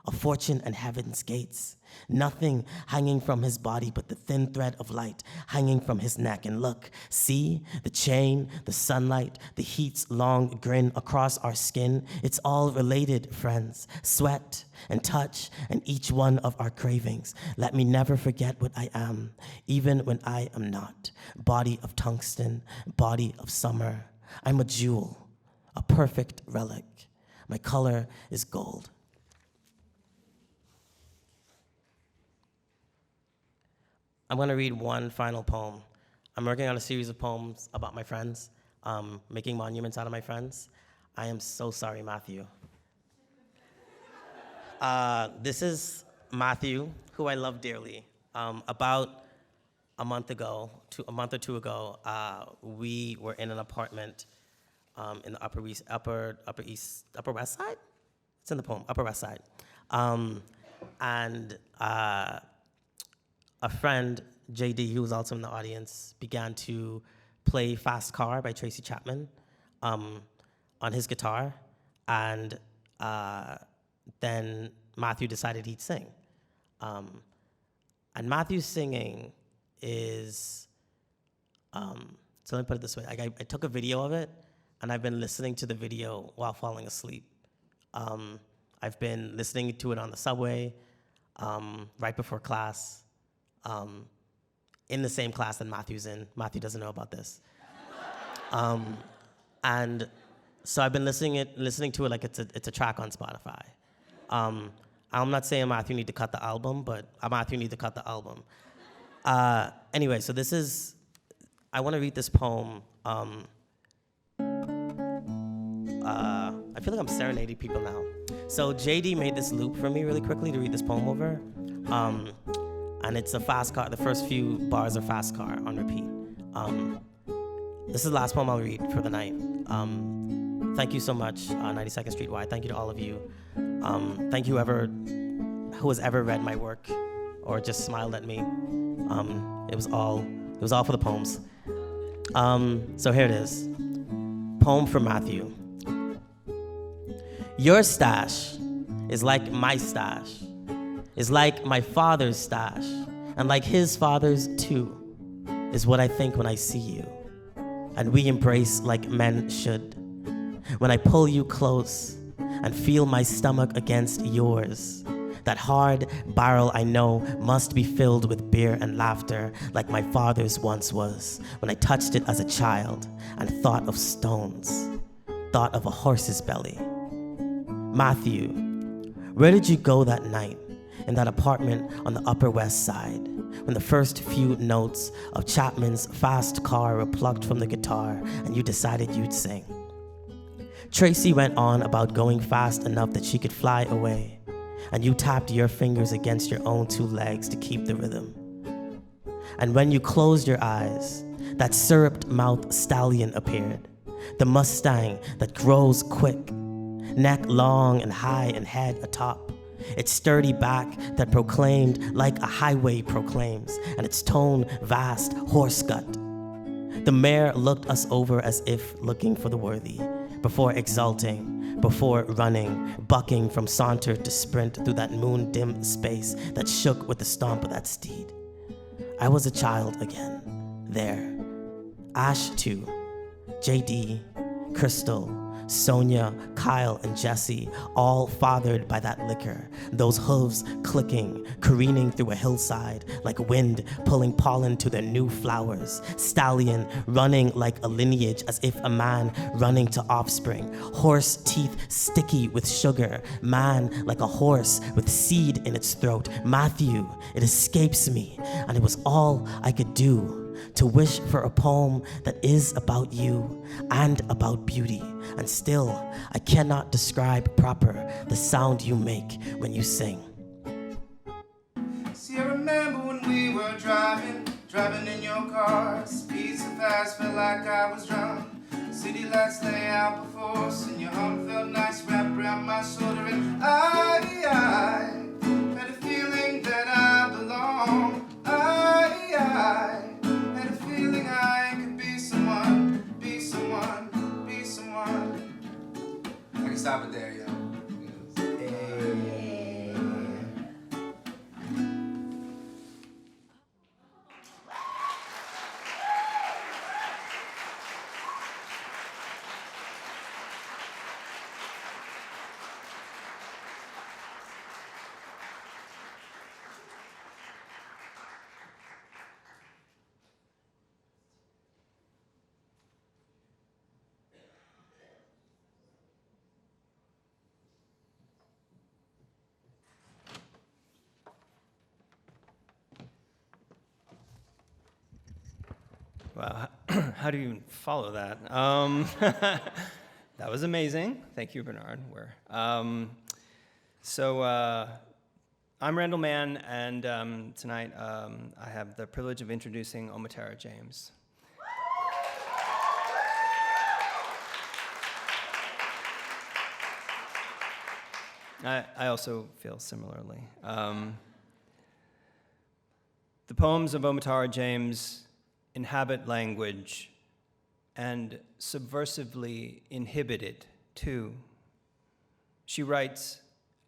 a fortune and heaven's gates, nothing hanging from his body but the thin thread of light hanging from his neck. And look, see, the chain, the sunlight, the heat's long grin across our skin. It's all related, friends. Sweat and touch and each one of our cravings. Let me never forget what I am, even when I am not. Body of tungsten, body of summer. I'm a jewel, a perfect relic. My color is gold. I'm gonna read one final poem. I'm working on a series of poems about my friends, making monuments out of my friends. I am so sorry, Matthew. This is Matthew, who I love dearly. About a month or two ago, we were in an apartment in the Upper West Side? It's in the poem, Upper West Side. And a friend, JD, who was also in the audience, began to play Fast Car by Tracy Chapman on his guitar. And then Matthew decided he'd sing. And Matthew's singing is, so let me put it this way. I took a video of it, and I've been listening to the video while falling asleep. I've been listening to it on the subway, right before class, in the same class that Matthew's in. Matthew doesn't know about this. And so I've been listening to it like it's a track on Spotify. I'm not saying Matthew need to cut the album, but Matthew need to cut the album. Anyway, so I want to read this poem. I feel like I'm serenading people now. So JD made this loop for me really quickly to read this poem over. And it's a Fast Car. The first few bars are Fast Car on repeat. This is the last poem I'll read for the night. Thank you so much, 92nd Street Y. Thank you to all of you. Thank you who has ever read my work or just smiled at me. It was all for the poems. So here it is. Poem for Matthew. Your stash is like my stash, is like my father's stash, and like his father's too, is what I think when I see you. And we embrace like men should. When I pull you close and feel my stomach against yours, that hard barrel I know must be filled with beer and laughter like my father's once was when I touched it as a child and thought of stones, thought of a horse's belly. Matthew, Where did you go that night in that apartment on the Upper West Side when the first few notes of Chapman's Fast Car were plucked from the guitar and you decided you'd sing? Tracy went on about going fast enough that she could fly away, and you tapped your fingers against your own two legs to keep the rhythm. And when you closed your eyes, that syruped-mouthed stallion appeared, the Mustang that grows quick, neck long and high and head atop, its sturdy back that proclaimed like a highway proclaims, and its tone vast horse gut. The mare looked us over as if looking for the worthy, before exulting, before running, bucking from saunter to sprint through that moon-dim space that shook with the stomp of that steed. I was a child again, there. Ash too, JD, Crystal, Sonia, Kyle, and Jesse, all fathered by that liquor, those hooves clicking, careening through a hillside like wind pulling pollen to their new flowers, stallion running like a lineage as if a man running to offspring, horse teeth sticky with sugar, man like a horse with seed in its throat. Matthew, it escapes me, and it was all I could do to wish for a poem that is about you and about beauty, and still I cannot describe proper the sound you make when you sing. See, I remember when we were driving in your car, speed so fast, felt like I was drunk. City lights lay out before us, and your arm felt nice wrapped around my shoulder, and I had a feeling that I belong. I had a feeling I could be someone. I can stop it there, yo. Wow, how do you follow that? That was amazing. Thank you, Bernard. I'm Randall Mann, and tonight I have the privilege of introducing Oma Tara James. I also feel similarly. The poems of Oma Tara James inhabit language and subversively inhibit it, too. She writes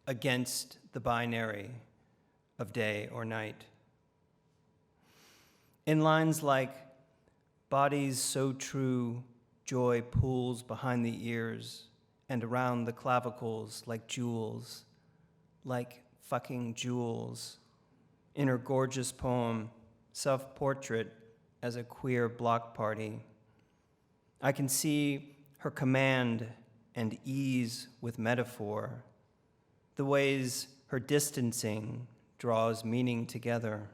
against the binary of day or night. In lines like, bodies so true, joy pools behind the ears and around the clavicles like jewels, like fucking jewels. In her gorgeous poem, Self-Portrait as a Queer Block Party, I can see her command and ease with metaphor, the ways her distancing draws meaning together.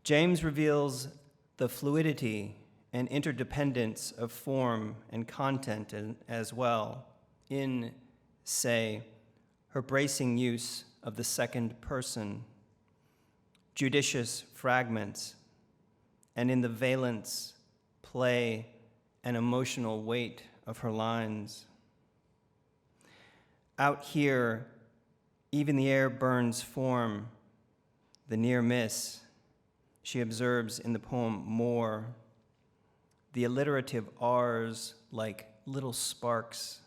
James reveals the fluidity and interdependence of form and content as well in, say, her bracing use of the second person, judicious fragments, and in the valence, play, and emotional weight of her lines. Out here, even the air burns form, the near miss, she observes in the poem More, the alliterative R's like little sparks,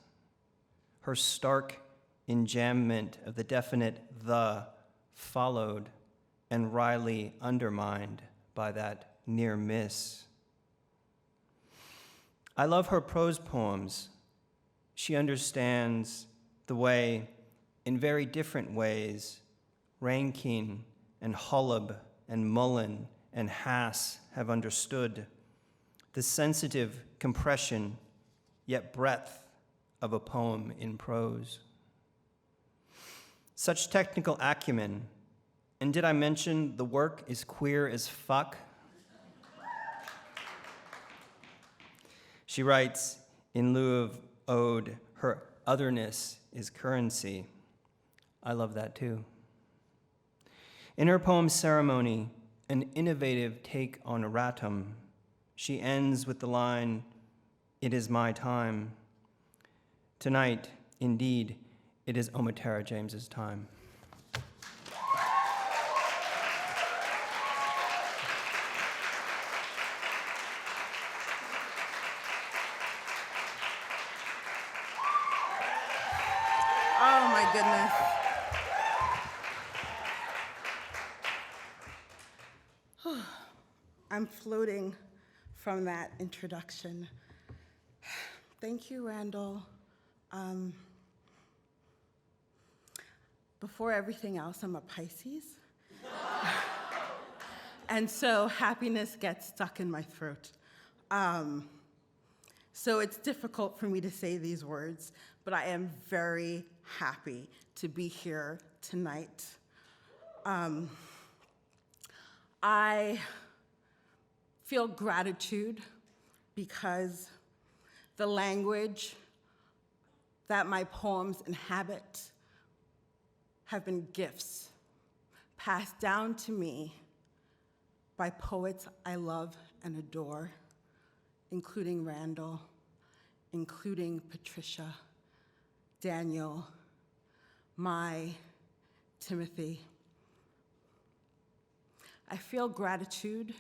her stark enjambment of the definite the followed and wryly undermined by that near miss. I love her prose poems. She understands the way, in very different ways, Rankin and Holub and Mullen and Hass have understood the sensitive compression, yet breadth of a poem in prose. Such technical acumen. And did I mention the work is queer as fuck? She writes, in lieu of ode, her otherness is currency. I love that too. In her poem Ceremony, an innovative take on erratum, she ends with the line, "It is my time." Tonight, indeed, it is Oma Tara James's time. Oh my goodness. I'm floating from that introduction. Thank you, Randall. Before everything else, I'm a Pisces. And so happiness gets stuck in my throat. So it's difficult for me to say these words, but I am very happy to be here tonight. I feel gratitude because the language that my poems inhabit have been gifts passed down to me by poets I love and adore, including Randall, including Patricia, Daniel, Timothy. I feel gratitude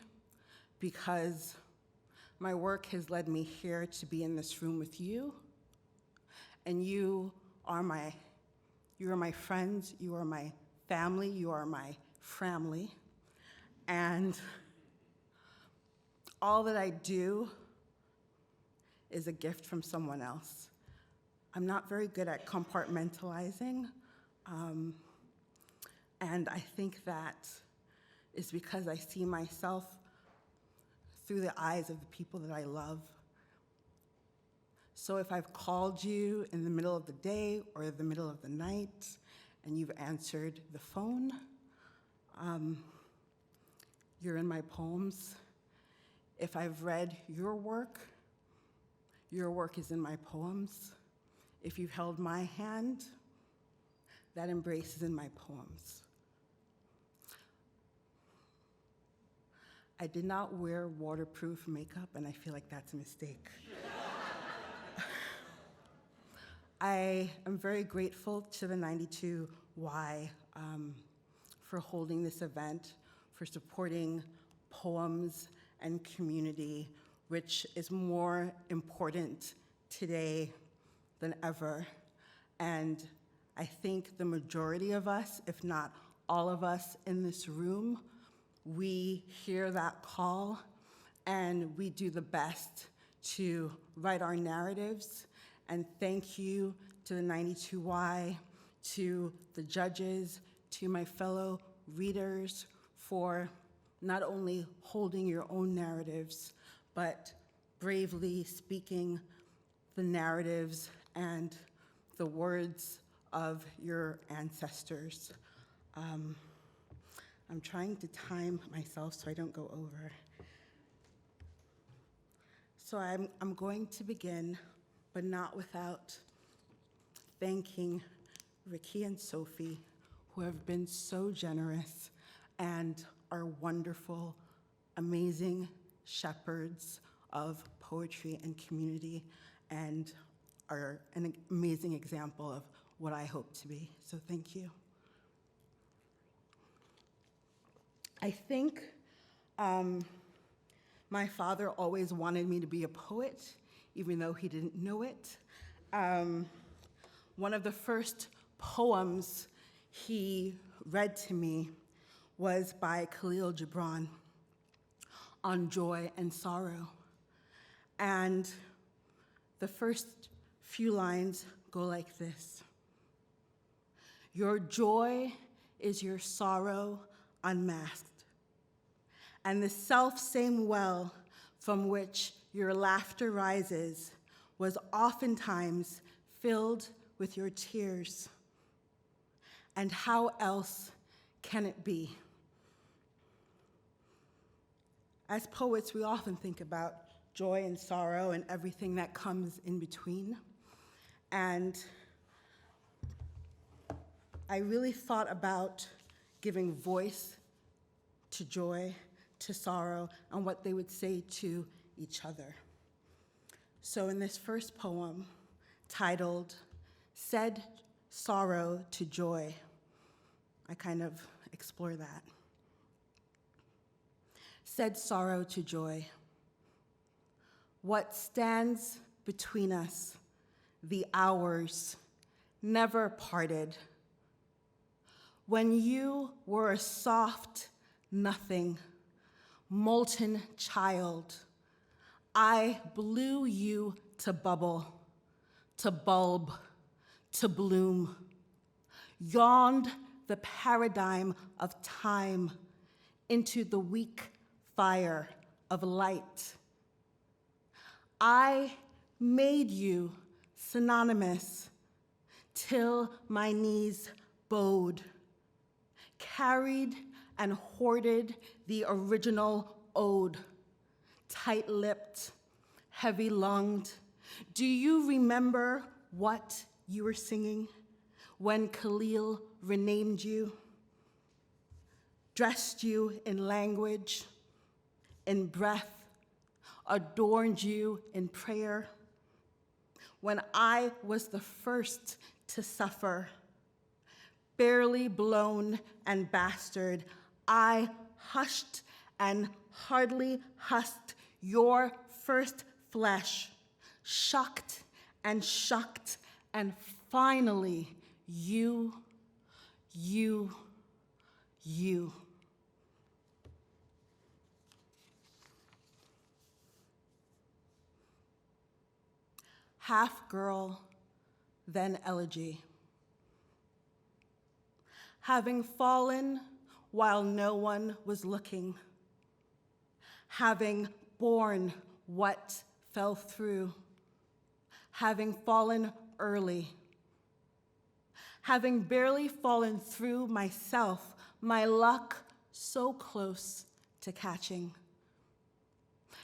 because my work has led me here to be in this room with you, and you are my friends, you are my family, you are my framily, and all that I do is a gift from someone else. I'm not very good at compartmentalizing, and I think that is because I see myself through the eyes of the people that I love. So if I've called you in the middle of the day or the middle of the night and you've answered the phone, you're in my poems. If I've read your work is in my poems. If you've held my hand, that embrace is in my poems. I did not wear waterproof makeup, and I feel like that's a mistake. I am very grateful to the 92Y for holding this event, for supporting poems and community, which is more important today than ever. And I think the majority of us, if not all of us in this room, we hear that call and we do the best to write our narratives. And thank you to the 92Y, to the judges, to my fellow readers for not only holding your own narratives, but bravely speaking the narratives and the words of your ancestors. I'm trying to time myself so I don't go over. So I'm going to begin, but not without thanking Ricky and Sophie, who have been so generous and are wonderful, amazing shepherds of poetry and community, and are an amazing example of what I hope to be. So thank you. I think my father always wanted me to be a poet, even though he didn't know it. One of the first poems he read to me was by Khalil Gibran on joy and sorrow. And the first few lines go like this: your joy is your sorrow unmasked, and the self-same well from which your laughter rises was oftentimes filled with your tears. And how else can it be? As poets, we often think about joy and sorrow and everything that comes in between. And I really thought about giving voice to joy, to sorrow, and what they would say to each other. So in this first poem, titled, Said Sorrow to Joy, I kind of explore that. Said sorrow to joy. What stands between us, the hours, never parted. When you were a soft nothing, molten child, I blew you to bubble, to bulb, to bloom. Yawned the paradigm of time into the weak fire of light. I made you synonymous till my knees bowed, carried and hoarded the original ode, tight-lipped, heavy-lunged. Do you remember what you were singing when Khalil renamed you, dressed you in language, in breath, adorned you in prayer? When I was the first to suffer, barely blown and bastard, I hushed and hardly husked your first flesh, shucked, and finally, you. Half girl, then elegy. Having fallen while no one was looking, having borne what fell through, having fallen early, having barely fallen through myself, my luck so close to catching,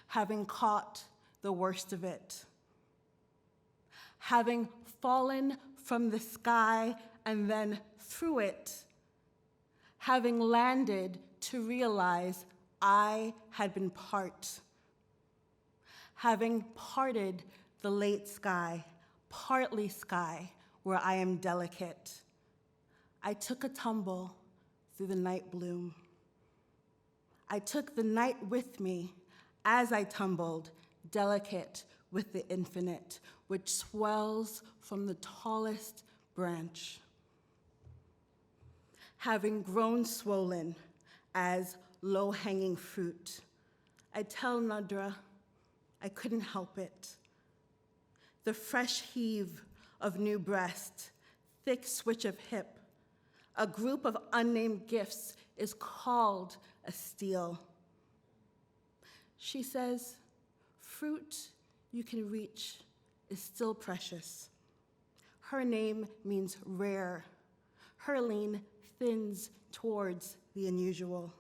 having caught the worst of it, having fallen from the sky and then through it, having landed to realize I had been part, having parted the late sky, partly sky, where I am delicate. I took a tumble through the night bloom. I took the night with me as I tumbled, delicate with the infinite, which swells from the tallest branch. Having grown swollen as low-hanging fruit, I tell Nadra I couldn't help it. The fresh heave of new breast, thick switch of hip, a group of unnamed gifts is called a steal. She says, fruit you can reach is still precious. Her name means rare. Her lean thins towards the unusual.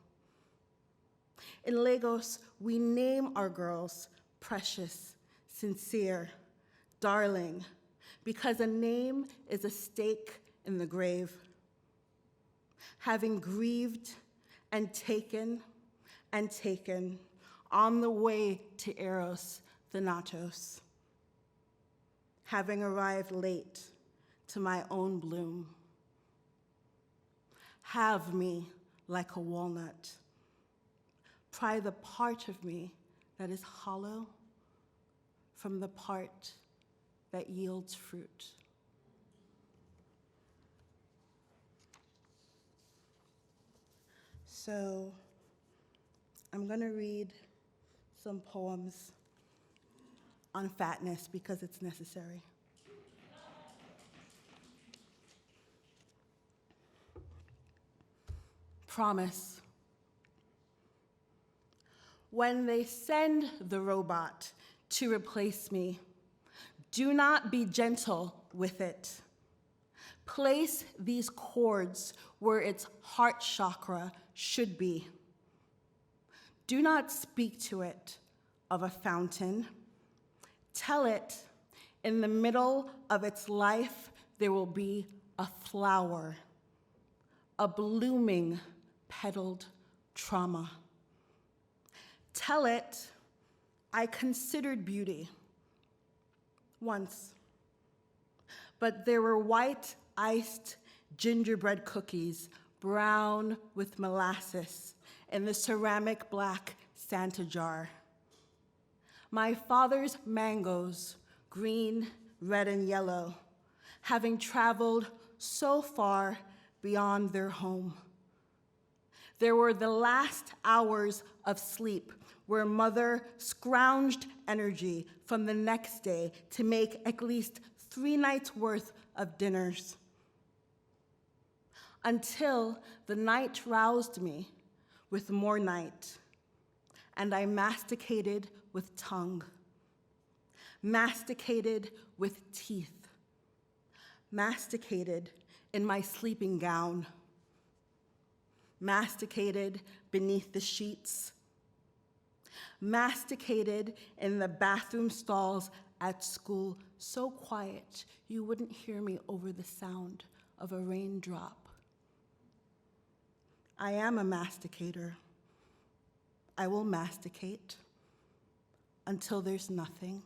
In Lagos, we name our girls precious, sincere, darling, because a name is a stake in the grave. Having grieved and taken on the way to Eros Thanatos, having arrived late to my own bloom. Have me like a walnut. Pry the part of me that is hollow from the part that yields fruit. So I'm going to read some poems on fatness because it's necessary. Promise. When they send the robot to replace me, do not be gentle with it. Place these chords where its heart chakra should be. Do not speak to it of a fountain. Tell it in the middle of its life there will be a flower, a blooming petaled trauma. Tell it, I considered beauty once, but there were white iced gingerbread cookies, brown with molasses, in the ceramic black Santa jar. My father's mangoes, green, red, and yellow, having traveled so far beyond their home. There were the last hours of sleep where mother scrounged energy from the next day to make at least 3 nights' worth of dinners. Until the night roused me with more night, and I masticated with tongue, masticated with teeth, masticated in my sleeping gown, masticated beneath the sheets, masticated in the bathroom stalls at school, so quiet you wouldn't hear me over the sound of a raindrop. I am a masticator. I will masticate until there's nothing,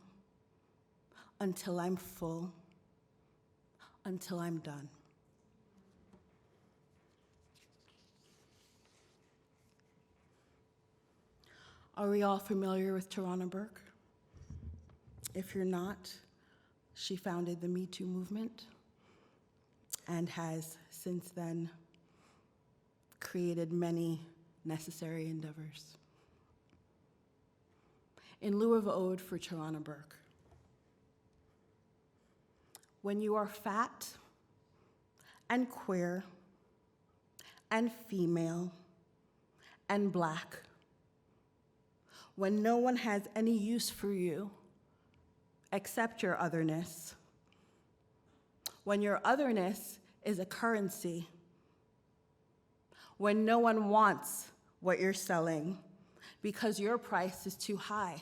until I'm full, until I'm done. Are we all familiar with Tarana Burke? If you're not, she founded the Me Too movement and has since then created many necessary endeavors. In lieu of ode for Tarana Burke, when you are fat and queer and female and Black, when no one has any use for you except your otherness, when your otherness is a currency, when no one wants what you're selling because your price is too high,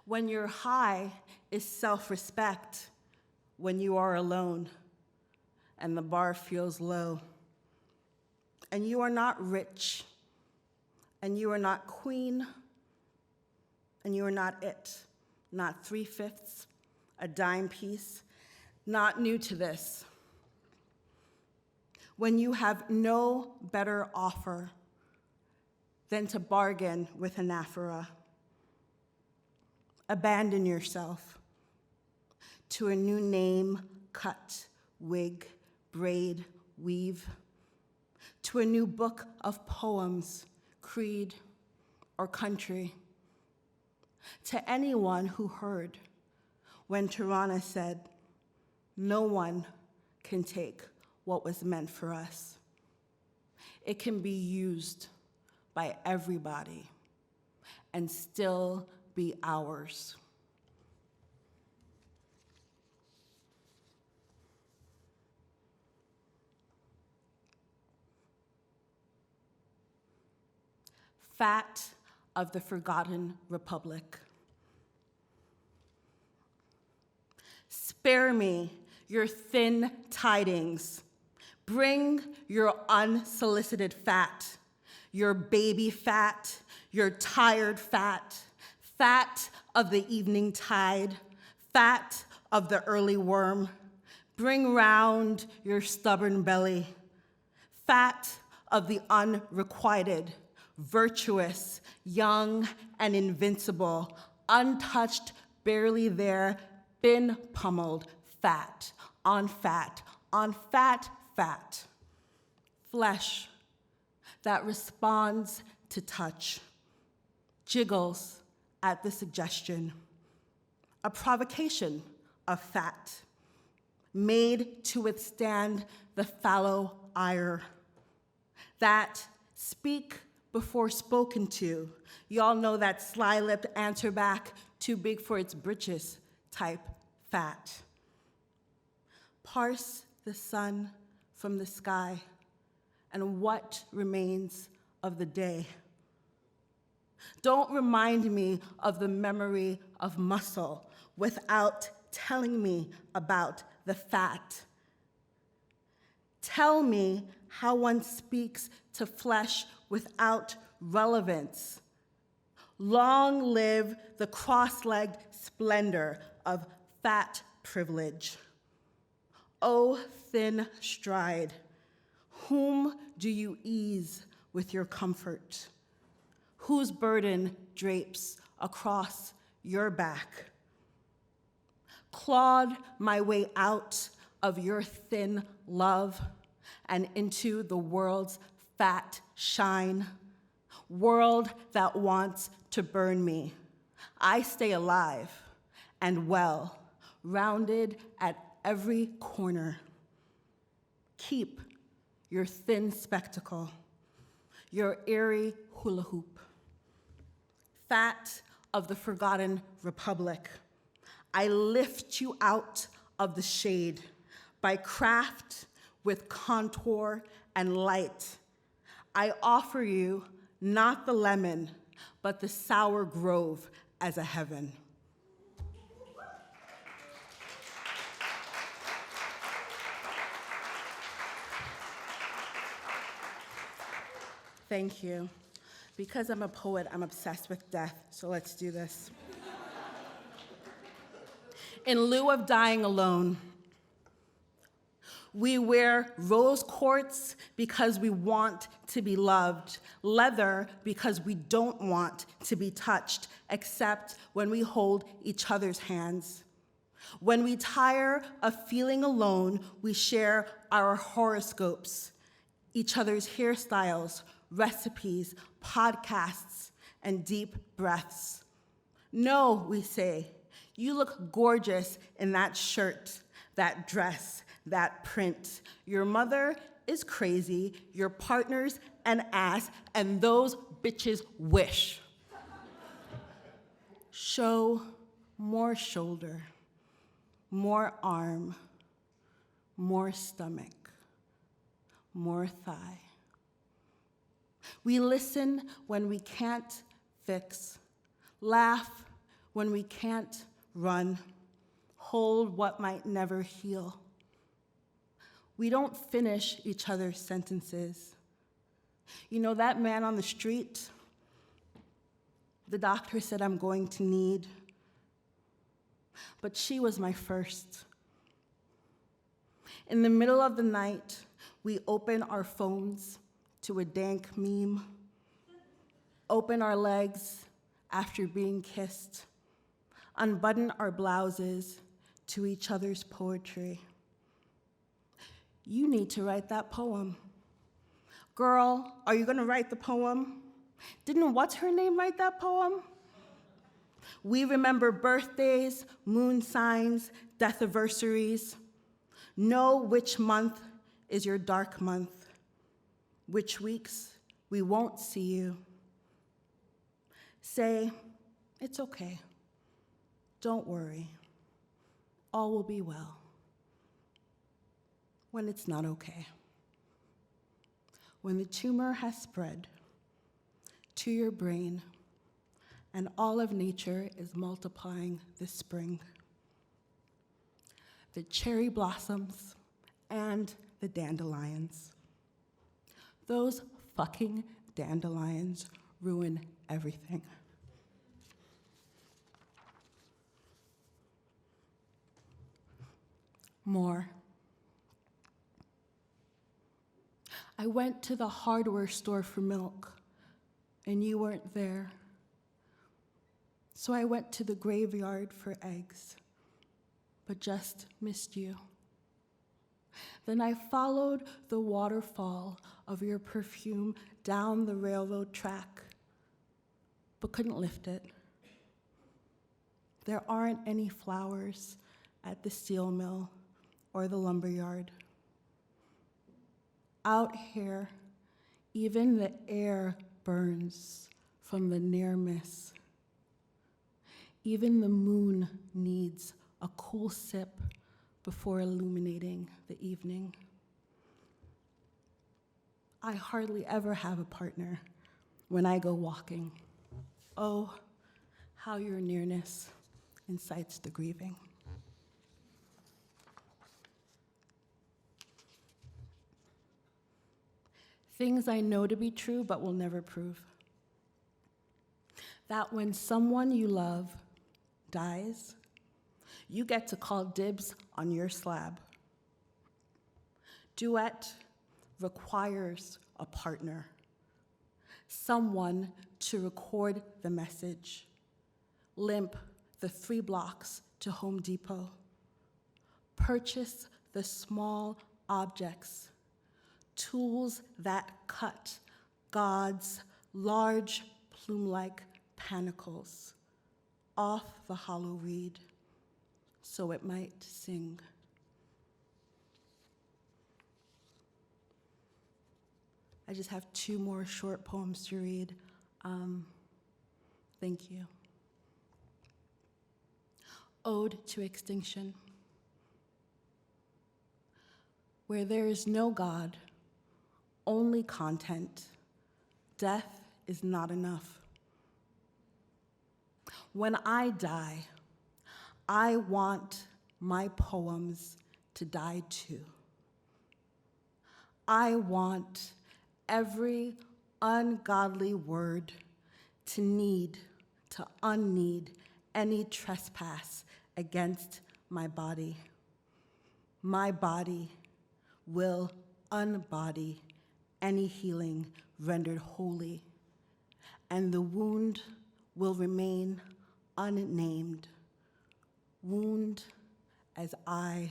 when your high is self-respect, when you are alone and the bar feels low, and you are not rich, and you are not queen, and you are not it, not 3/5, a dime piece, not new to this. When you have no better offer than to bargain with anaphora, abandon yourself to a new name, cut, wig, braid, weave, to a new book of poems, creed, or country, to anyone who heard when Tarana said, "No one can take what was meant for us. It can be used by everybody and still be ours." Fat of the Forgotten Republic. Spare me your thin tidings. Bring your unsolicited fat, your baby fat, your tired fat, fat of the evening tide, fat of the early worm. Bring round your stubborn belly, fat of the unrequited, virtuous, young, and invincible, untouched, barely there, been pummeled, fat, on fat, on fat, fat. Flesh that responds to touch, jiggles at the suggestion, a provocation of fat, made to withstand the fallow ire, that speak before spoken to. Y'all know that sly-lipped answer back, too big for its britches type fat. Parse the sun from the sky, and what remains of the day. Don't remind me of the memory of muscle without telling me about the fat. Tell me how one speaks to flesh without relevance. Long live the cross-legged splendor of fat privilege. O thin stride, whom do you ease with your comfort? Whose burden drapes across your back? Clawed my way out of your thin love and into the world's fat shine, world that wants to burn me. I stay alive and well, rounded at every corner. Keep your thin spectacle, your airy hula hoop. Fat of the forgotten republic, I lift you out of the shade by craft with contour and light. I offer you not the lemon, but the sour grove as a heaven. Thank you. Because I'm a poet, I'm obsessed with death, so let's do this. In lieu of dying alone, we wear rose quartz because we want to be loved, leather because we don't want to be touched, except when we hold each other's hands. When we tire of feeling alone, we share our horoscopes, each other's hairstyles, recipes, podcasts, and deep breaths. No, we say, you look gorgeous in that shirt, that dress, that print. Your mother is crazy, your partner's an ass, and those bitches wish. Show more shoulder, more arm, more stomach, more thigh. We listen when we can't fix, laugh when we can't run, hold what might never heal. We don't finish each other's sentences. You know that man on the street? The doctor said I'm going to need, but she was my first. In the middle of the night, we open our phones to a dank meme, open our legs after being kissed, unbutton our blouses to each other's poetry. You need to write that poem. Girl, are you gonna write the poem? Didn't what's her name write that poem? We remember birthdays, moon signs, death anniversaries. Know which month is your dark month, which weeks we won't see you. Say, it's okay. Don't worry. All will be well. When it's not okay. When the tumor has spread to your brain and all of nature is multiplying this spring. The cherry blossoms and the dandelions. Those fucking dandelions ruin everything. More. I went to the hardware store for milk, and you weren't there. So I went to the graveyard for eggs, but just missed you. Then I followed the waterfall of your perfume down the railroad track, but couldn't lift it. There aren't any flowers at the steel mill or the lumberyard. Out here, even the air burns from the near miss. Even the moon needs a cool sip before illuminating the evening. I hardly ever have a partner when I go walking. Oh, how your nearness incites the grieving. Things I know to be true but will never prove. That when someone you love dies, you get to call dibs on your slab. Duet requires a partner, someone to record the message, limp the 3 blocks to Home Depot, purchase the small objects, tools that cut God's large plume-like panicles off the hollow reed so it might sing. I just have 2 more short poems to read. Thank you. Ode to Extinction. Where there is no God, only content, death is not enough. When I die, I want my poems to die too. I want every ungodly word to need, to unneed any trespass against my body. My body will unbody any healing rendered holy, and the wound will remain unnamed. Wound as I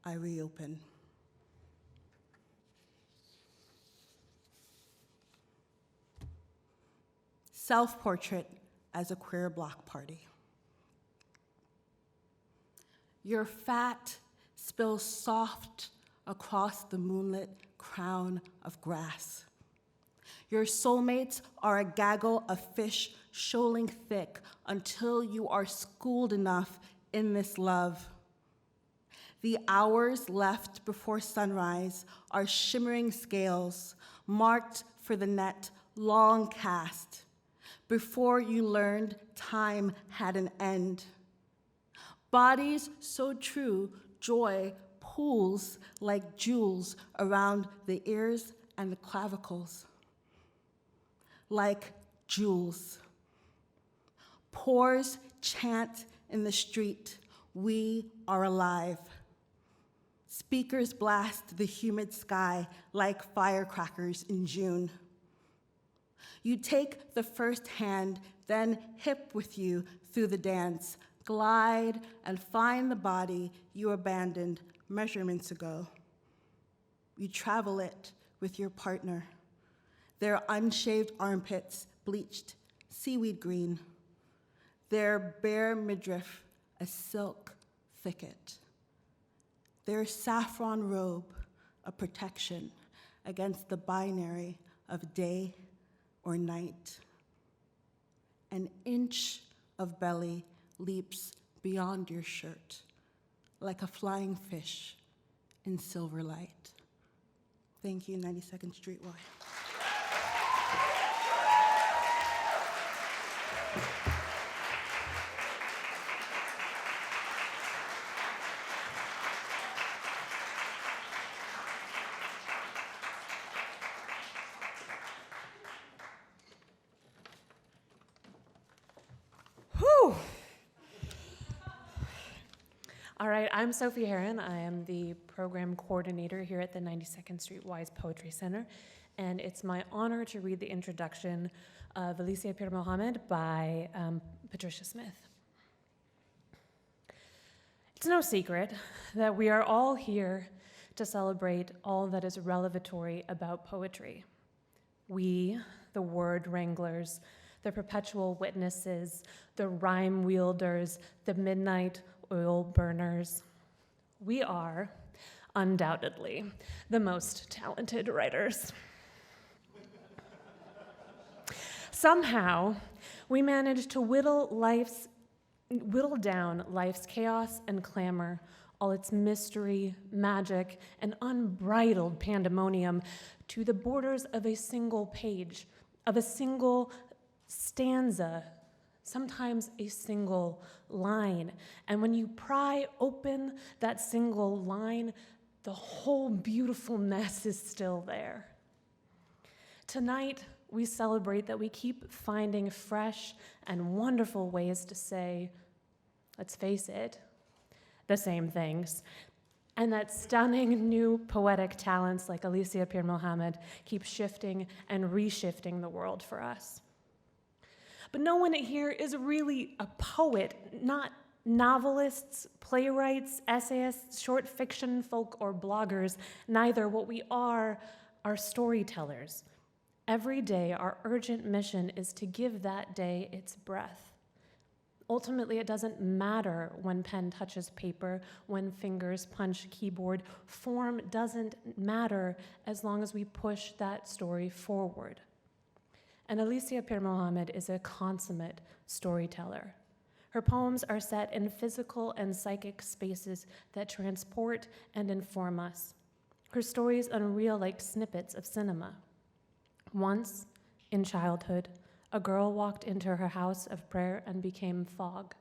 reopen. Self-portrait as a queer block party. Your fat spills soft across the moonlit crown of grass. Your soulmates are a gaggle of fish shoaling thick until you are schooled enough in this love. The hours left before sunrise are shimmering scales marked for the net long cast before you learned time had an end. Bodies so true, joy pools like jewels around the ears and the clavicles. Like jewels. Pores chant in the street, we are alive. Speakers blast the humid sky like firecrackers in June. You take the first hand, then hip with you through the dance, glide and find the body you abandoned measurements ago. You travel it with your partner, their unshaved armpits bleached seaweed green, their bare midriff a silk thicket, their saffron robe a protection against the binary of day or night. An inch of belly leaps beyond your shirt like a flying fish in silver light. Thank you, 92nd Street Y. Whew. All right, I'm Sophie Heron. I am the program coordinator here at the 92nd Street Y's Poetry Center, and it's my honor to read the introduction of Alicia Apeer Muhammad by Patricia Smith. It's no secret that we are all here to celebrate all that is revelatory about poetry. We, the word wranglers, the perpetual witnesses, the rhyme wielders, the midnight oil burners. We are, undoubtedly, the most talented writers. Somehow, we managed to whittle down life's chaos and clamor all its mystery, magic, and unbridled pandemonium to the borders of a single page, of a single stanza, sometimes a single line. And when you pry open that single line, the whole beautiful mess is still there. Tonight, we celebrate that we keep finding fresh and wonderful ways to say, let's face it, the same things. And that stunning new poetic talents like Alicia Apeer Muhammad keep shifting and reshifting the world for us. But no one here is really a poet, not novelists, playwrights, essayists, short fiction folk, or bloggers. Neither. What we are storytellers. Every day, our urgent mission is to give that day its breath. Ultimately, it doesn't matter when pen touches paper, when fingers punch keyboard. Form doesn't matter as long as we push that story forward. And Alicia Apeer Muhammad is a consummate storyteller. Her poems are set in physical and psychic spaces that transport and inform us. Her stories unreel like snippets of cinema. Once, in childhood, a girl walked into her house of prayer and became fog.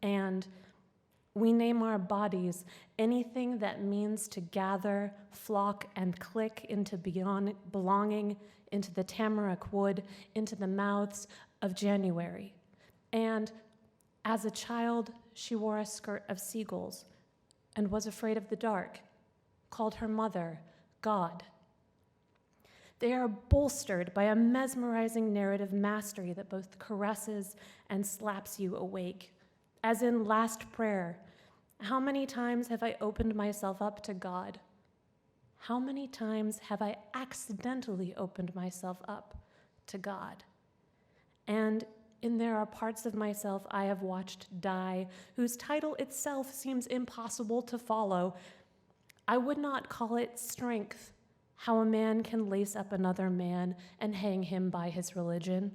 And we name our bodies anything that means to gather, flock, and click into belonging, into the tamarack wood, into the mouths of January. And as a child, she wore a skirt of seagulls and was afraid of the dark, called her mother God. They are bolstered by a mesmerizing narrative mastery that both caresses and slaps you awake. As in Last Prayer, how many times have I opened myself up to God? How many times have I accidentally opened myself up to God? And there are parts of myself I have watched die, whose title itself seems impossible to follow. I would not call it strength, how a man can lace up another man and hang him by his religion,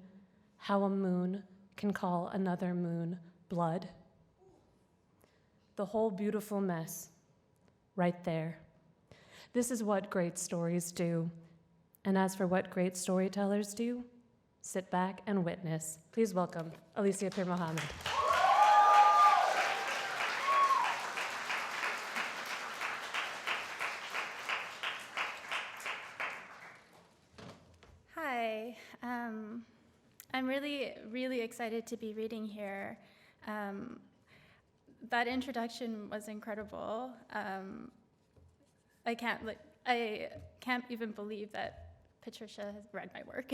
how a moon can call another moon blood. The whole beautiful mess, right there. This is what great stories do. And as for what great storytellers do, sit back and witness. Please welcome Alicia Apeer Muhammad. Hi, I'm really excited to be reading here. That introduction was incredible. I can't even believe that Patricia has read my work,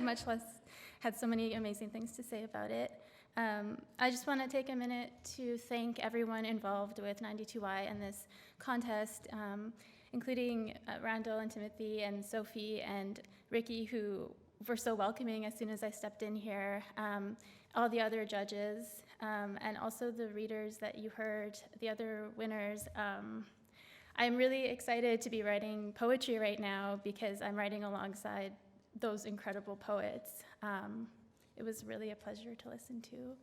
much less had so many amazing things to say about it. I just want to take a minute to thank everyone involved with 92Y and this contest, including Randall and Timothy and Sophie and Ricky, who were so welcoming as soon as I stepped in here, all the other judges, and also the readers that you heard, the other winners. I'm really excited to be writing poetry right now because I'm writing alongside those incredible poets. It was really a pleasure to listen to.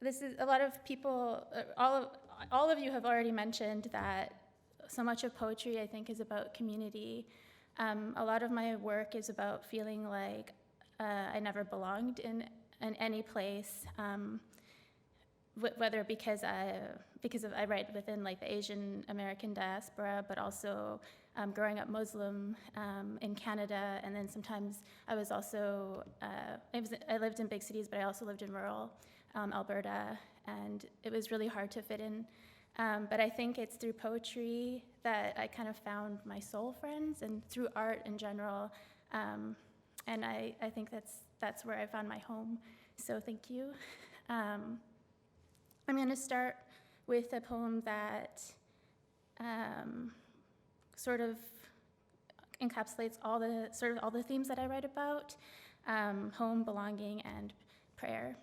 This is a lot of people, all of you have already mentioned that so much of poetry, I think, is about community. A lot of my work is about feeling like I never belonged in any place, whether because I write within like the Asian American diaspora, but also growing up Muslim in Canada, and then sometimes I was also I lived in big cities, but I also lived in rural Alberta, and it was really hard to fit in. But I think it's through poetry that I kind of found my soul friends, and through art in general, and I think that's where I found my home. So thank you. I'm going to start with a poem that sort of encapsulates all the themes that I write about: home, belonging, and prayer.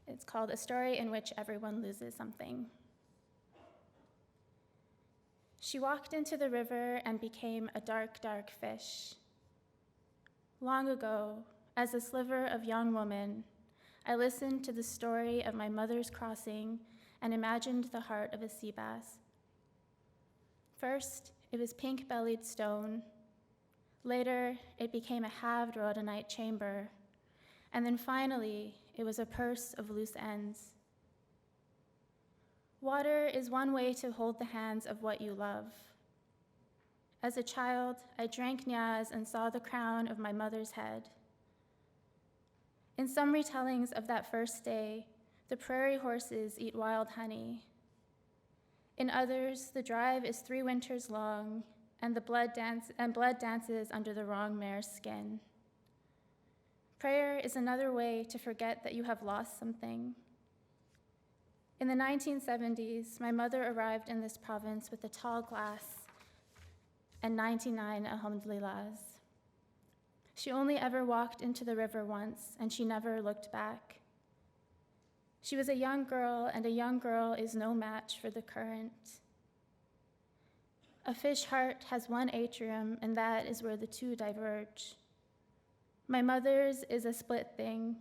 It's called A Story in Which Everyone Loses Something. She walked into the river and became a dark, dark fish. Long ago, as a sliver of young woman, I listened to the story of my mother's crossing and imagined the heart of a sea bass. First, it was pink-bellied stone. Later, it became a halved rhodonite chamber. And then finally, it was a purse of loose ends. Water is one way to hold the hands of what you love. As a child, I drank nyaz and saw the crown of my mother's head. In some retellings of that first day, the prairie horses eat wild honey. In others, the drive is 3 winters long, and blood dances under the wrong mare's skin. Prayer is another way to forget that you have lost something. In the 1970s, my mother arrived in this province with a tall glass and 99 alhamdulillahs. She only ever walked into the river once, and she never looked back. She was a young girl, and a young girl is no match for the current. A fish heart has one atrium, and that is where the two diverge. My mother's is a split thing,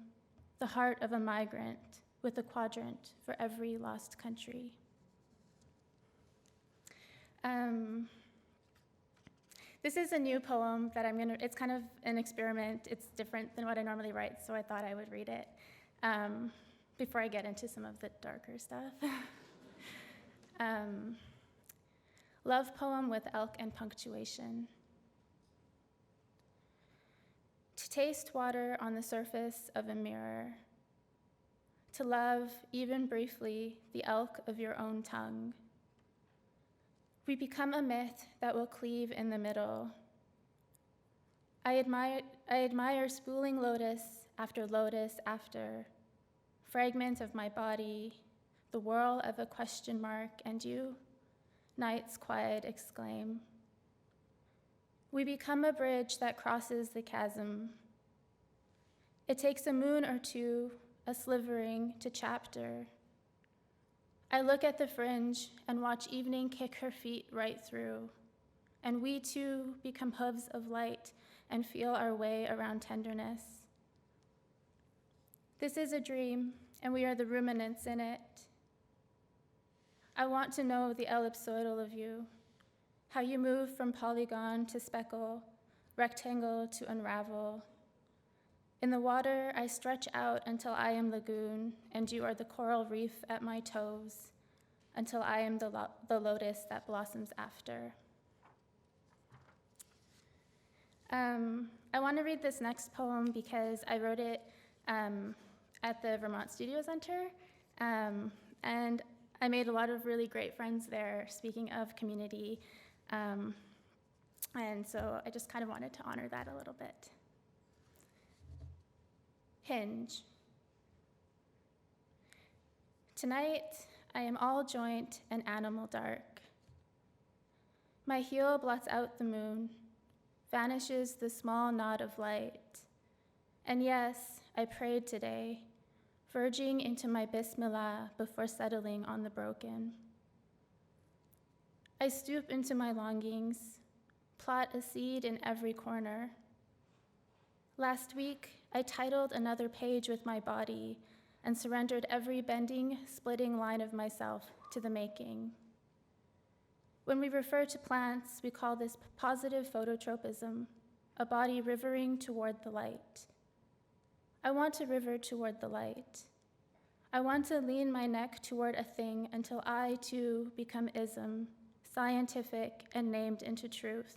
the heart of a migrant, with a quadrant for every lost country. This is a new poem that it's kind of an experiment. It's different than what I normally write, so I thought I would read it before I get into some of the darker stuff. Love poem with elk and punctuation. To taste water on the surface of a mirror. To love, even briefly, the elk of your own tongue. We become a myth that will cleave in the middle. I admire spooling lotus after, fragment of my body, the whirl of a question mark, and you, night's quiet exclaim. We become a bridge that crosses the chasm. It takes a moon or two, a slivering to chapter. I look at the fringe and watch evening kick her feet right through, and we too become hooves of light and feel our way around tenderness. This is a dream, and we are the ruminants in it. I want to know the ellipsoidal of you, how you move from polygon to speckle, rectangle to unravel. In the water, I stretch out until I am lagoon, and you are the coral reef at my toes, until I am the lotus that blossoms after. I want to read this next poem because I wrote it at the Vermont Studio Center, and I made a lot of really great friends there, speaking of community, and so I just kind of wanted to honor that a little bit. Hinge. Tonight, I am all joint and animal dark. My heel blots out the moon, vanishes the small nod of light. And yes, I prayed today, verging into my Bismillah before settling on the broken. I stoop into my longings, plot a seed in every corner. Last week, I titled another page with my body and surrendered every bending, splitting line of myself to the making. When we refer to plants, we call this positive phototropism, a body rivering toward the light. I want to river toward the light. I want to lean my neck toward a thing until I, too, become ism, scientific and named into truth.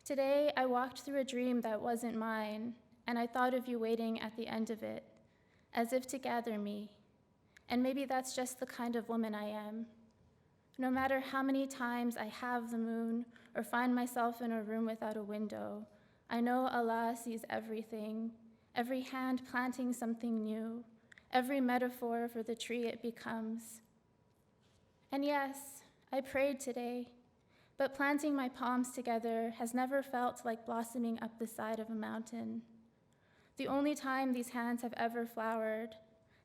Today, I walked through a dream that wasn't mine, and I thought of you waiting at the end of it, as if to gather me. And maybe that's just the kind of woman I am. No matter how many times I have the moon or find myself in a room without a window, I know Allah sees everything, every hand planting something new, every metaphor for the tree it becomes. And yes, I prayed today, but planting my palms together has never felt like blossoming up the side of a mountain. The only time these hands have ever flowered,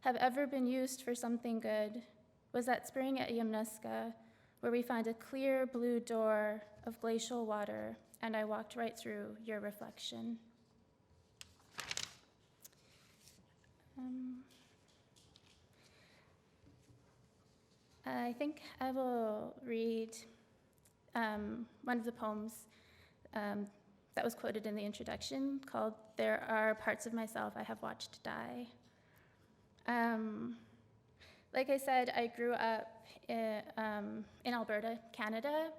have ever been used for something good, was that spring at Yamnuska, where we found a clear blue door of glacial water, and I walked right through your reflection. I think I will read one of the poems that was quoted in the introduction called "There Are Parts of Myself I Have Watched Die." Like I said, I grew up in Alberta, Canada,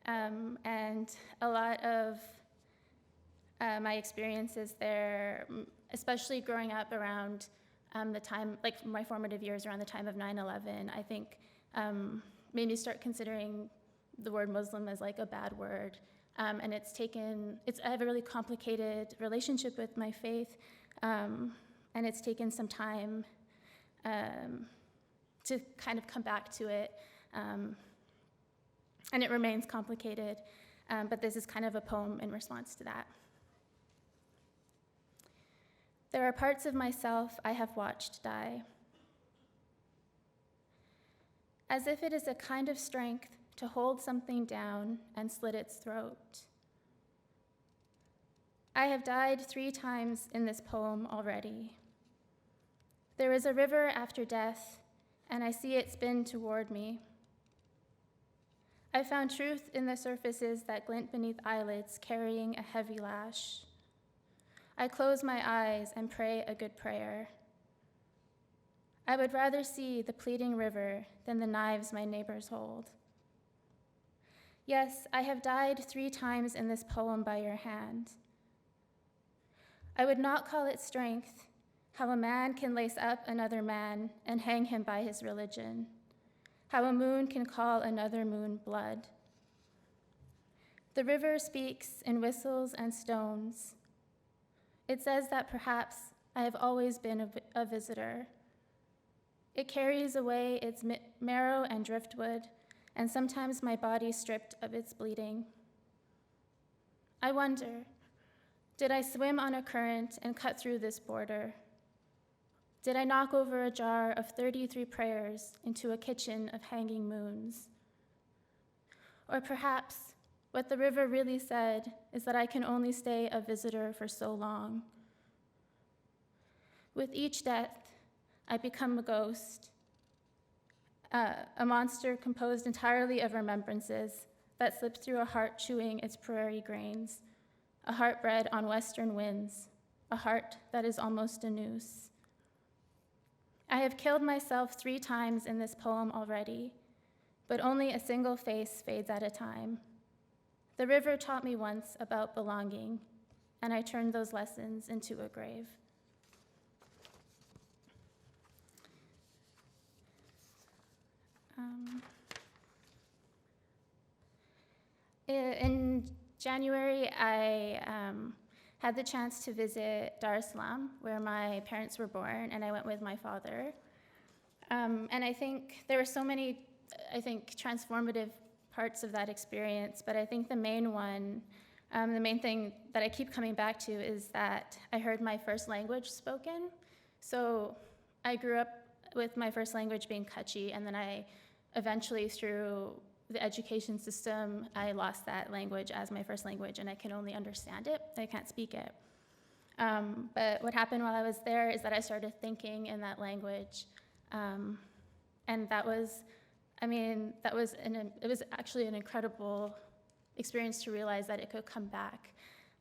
and a lot of my experiences there, especially growing up around the time, like my formative years around the time of 9/11, I think made me start considering the word Muslim as like a bad word. And I have a really complicated relationship with my faith, and it's taken some time to kind of come back to it. And it remains complicated, but this is kind of a poem in response to that. There are parts of myself I have watched die. As if it is a kind of strength to hold something down and slit its throat. I have died 3 times in this poem already. There is a river after death, and I see it spin toward me. I found truth in the surfaces that glint beneath eyelids, carrying a heavy lash. I close my eyes and pray a good prayer. I would rather see the pleading river than the knives my neighbors hold. Yes, I have died 3 times in this poem by your hand. I would not call it strength, how a man can lace up another man and hang him by his religion, how a moon can call another moon blood. The river speaks in whistles and stones. It says that perhaps I have always been a visitor. It carries away its marrow and driftwood, and sometimes my body stripped of its bleeding. I wonder, did I swim on a current and cut through this border? Did I knock over a jar of 33 prayers into a kitchen of hanging moons? Or perhaps what the river really said is that I can only stay a visitor for so long. With each death, I become a ghost, a monster composed entirely of remembrances that slips through a heart chewing its prairie grains, a heart bred on western winds, a heart that is almost a noose. I have killed myself 3 times in this poem already, but only a single face fades at a time. The river taught me once about belonging, and I turned those lessons into a grave. In January, I had the chance to visit Dar es Salaam, where my parents were born, and I went with my father. And I think there were so many, transformative parts of that experience, but I think the main thing that I keep coming back to is that I heard my first language spoken. So I grew up with my first language being Kutchi, and then I eventually, through the education system, I lost that language as my first language, and I can only understand it. I can't speak it. But what happened while I was there is that I started thinking in that language, and it was actually an incredible experience to realize that it could come back.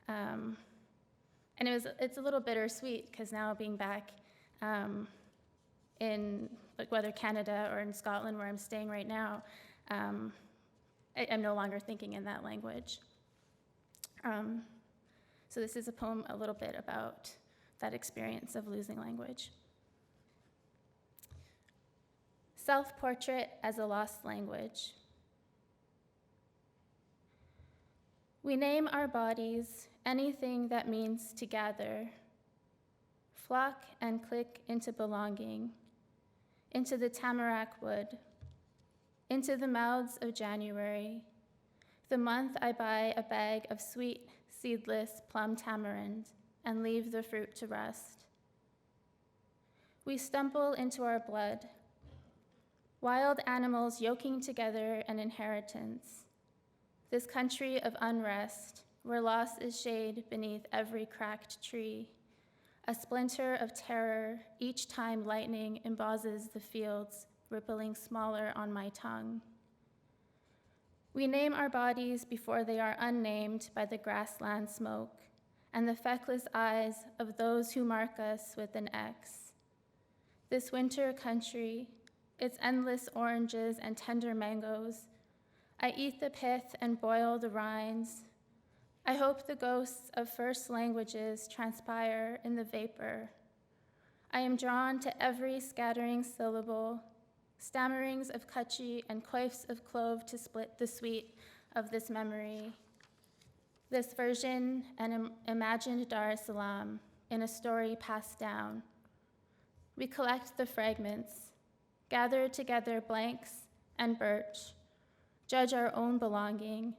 And it's a little bittersweet, because now being back in whether Canada or in Scotland, where I'm staying right now, I'm no longer thinking in that language. So this is a poem a little bit about that experience of losing language. Self-portrait as a lost language. We name our bodies anything that means to gather, flock and click into belonging, into the tamarack wood, into the mouths of January, the month I buy a bag of sweet, seedless plum tamarind and leave the fruit to rust. We stumble into our blood, wild animals yoking together an inheritance, this country of unrest where loss is shade beneath every cracked tree, a splinter of terror each time lightning embosses the fields, rippling smaller on my tongue. We name our bodies before they are unnamed by the grassland smoke and the feckless eyes of those who mark us with an X. This winter country, its endless oranges and tender mangoes, I eat the pith and boil the rinds. I hope the ghosts of first languages transpire in the vapor. I am drawn to every scattering syllable, stammerings of kutchi and coifs of clove to split the sweet of this memory. This version and imagined Dar es Salaam in a story passed down. We collect the fragments, gather together blanks and birch, judge our own belonging.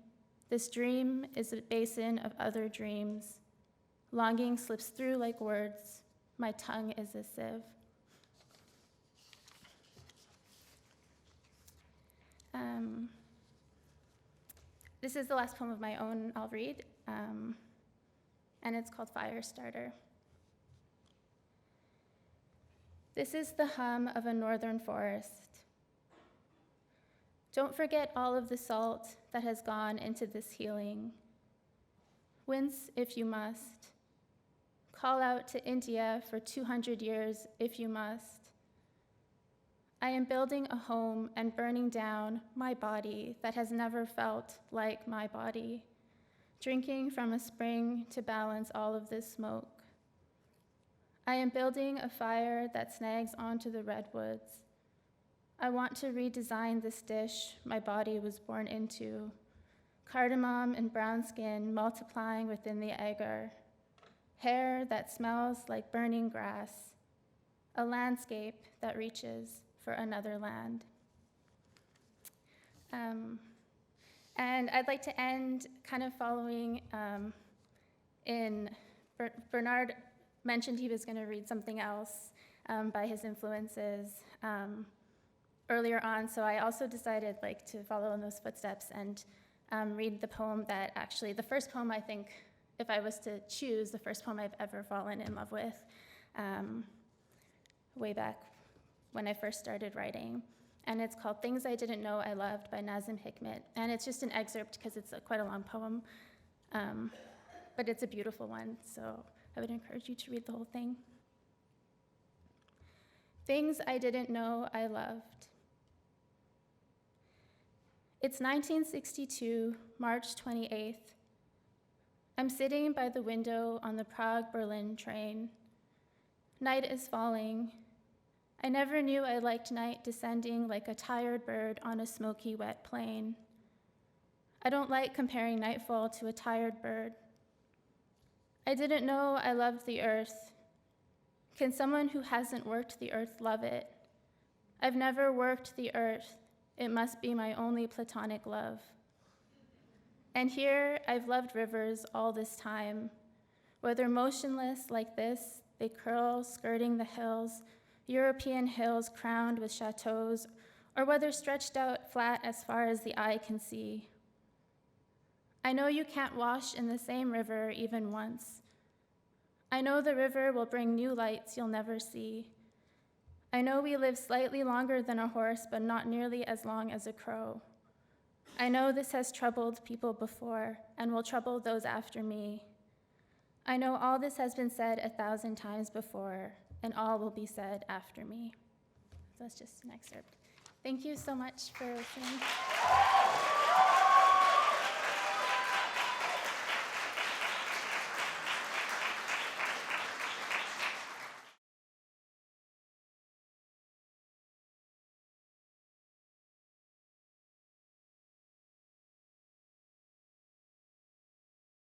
This dream is a basin of other dreams. Longing slips through like words. My tongue is a sieve. This is the last poem of my own I'll read, and it's called Fire Starter. This is the hum of a northern forest. Don't forget all of the salt that has gone into this healing. Wince if you must. Call out to India for 200 years if you must. I am building a home and burning down my body that has never felt like my body, drinking from a spring to balance all of this smoke. I am building a fire that snags onto the redwoods. I want to redesign this dish my body was born into, cardamom and brown skin multiplying within the agar, hair that smells like burning grass, a landscape that reaches for another land. And I'd like to end kind of following in Bernard mentioned he was going to read something else by his influences earlier on, so I also decided to follow in those footsteps and read the poem that actually, the first poem I think, if I was to choose, the first poem I've ever fallen in love with, way back when I first started writing. And it's called Things I Didn't Know I Loved by Nâzım Hikmet. And it's just an excerpt because it's quite a long poem, but it's a beautiful one, so I would encourage you to read the whole thing. Things I Didn't Know I Loved. It's 1962, March 28th. I'm sitting by the window on the Prague-Berlin train. Night is falling. I never knew I liked night descending like a tired bird on a smoky, wet plain. I don't like comparing nightfall to a tired bird. I didn't know I loved the earth. Can someone who hasn't worked the earth love it? I've never worked the earth. It must be my only platonic love. And here I've loved rivers all this time. Whether motionless like this, they curl skirting the hills, European hills crowned with chateaus, or whether stretched out flat as far as the eye can see. I know you can't wash in the same river even once. I know the river will bring new lights you'll never see. I know we live slightly longer than a horse, but not nearly as long as a crow. I know this has troubled people before and will trouble those after me. I know all this has been said 1,000 times before, and all will be said after me. So that's just an excerpt. Thank you so much for listening.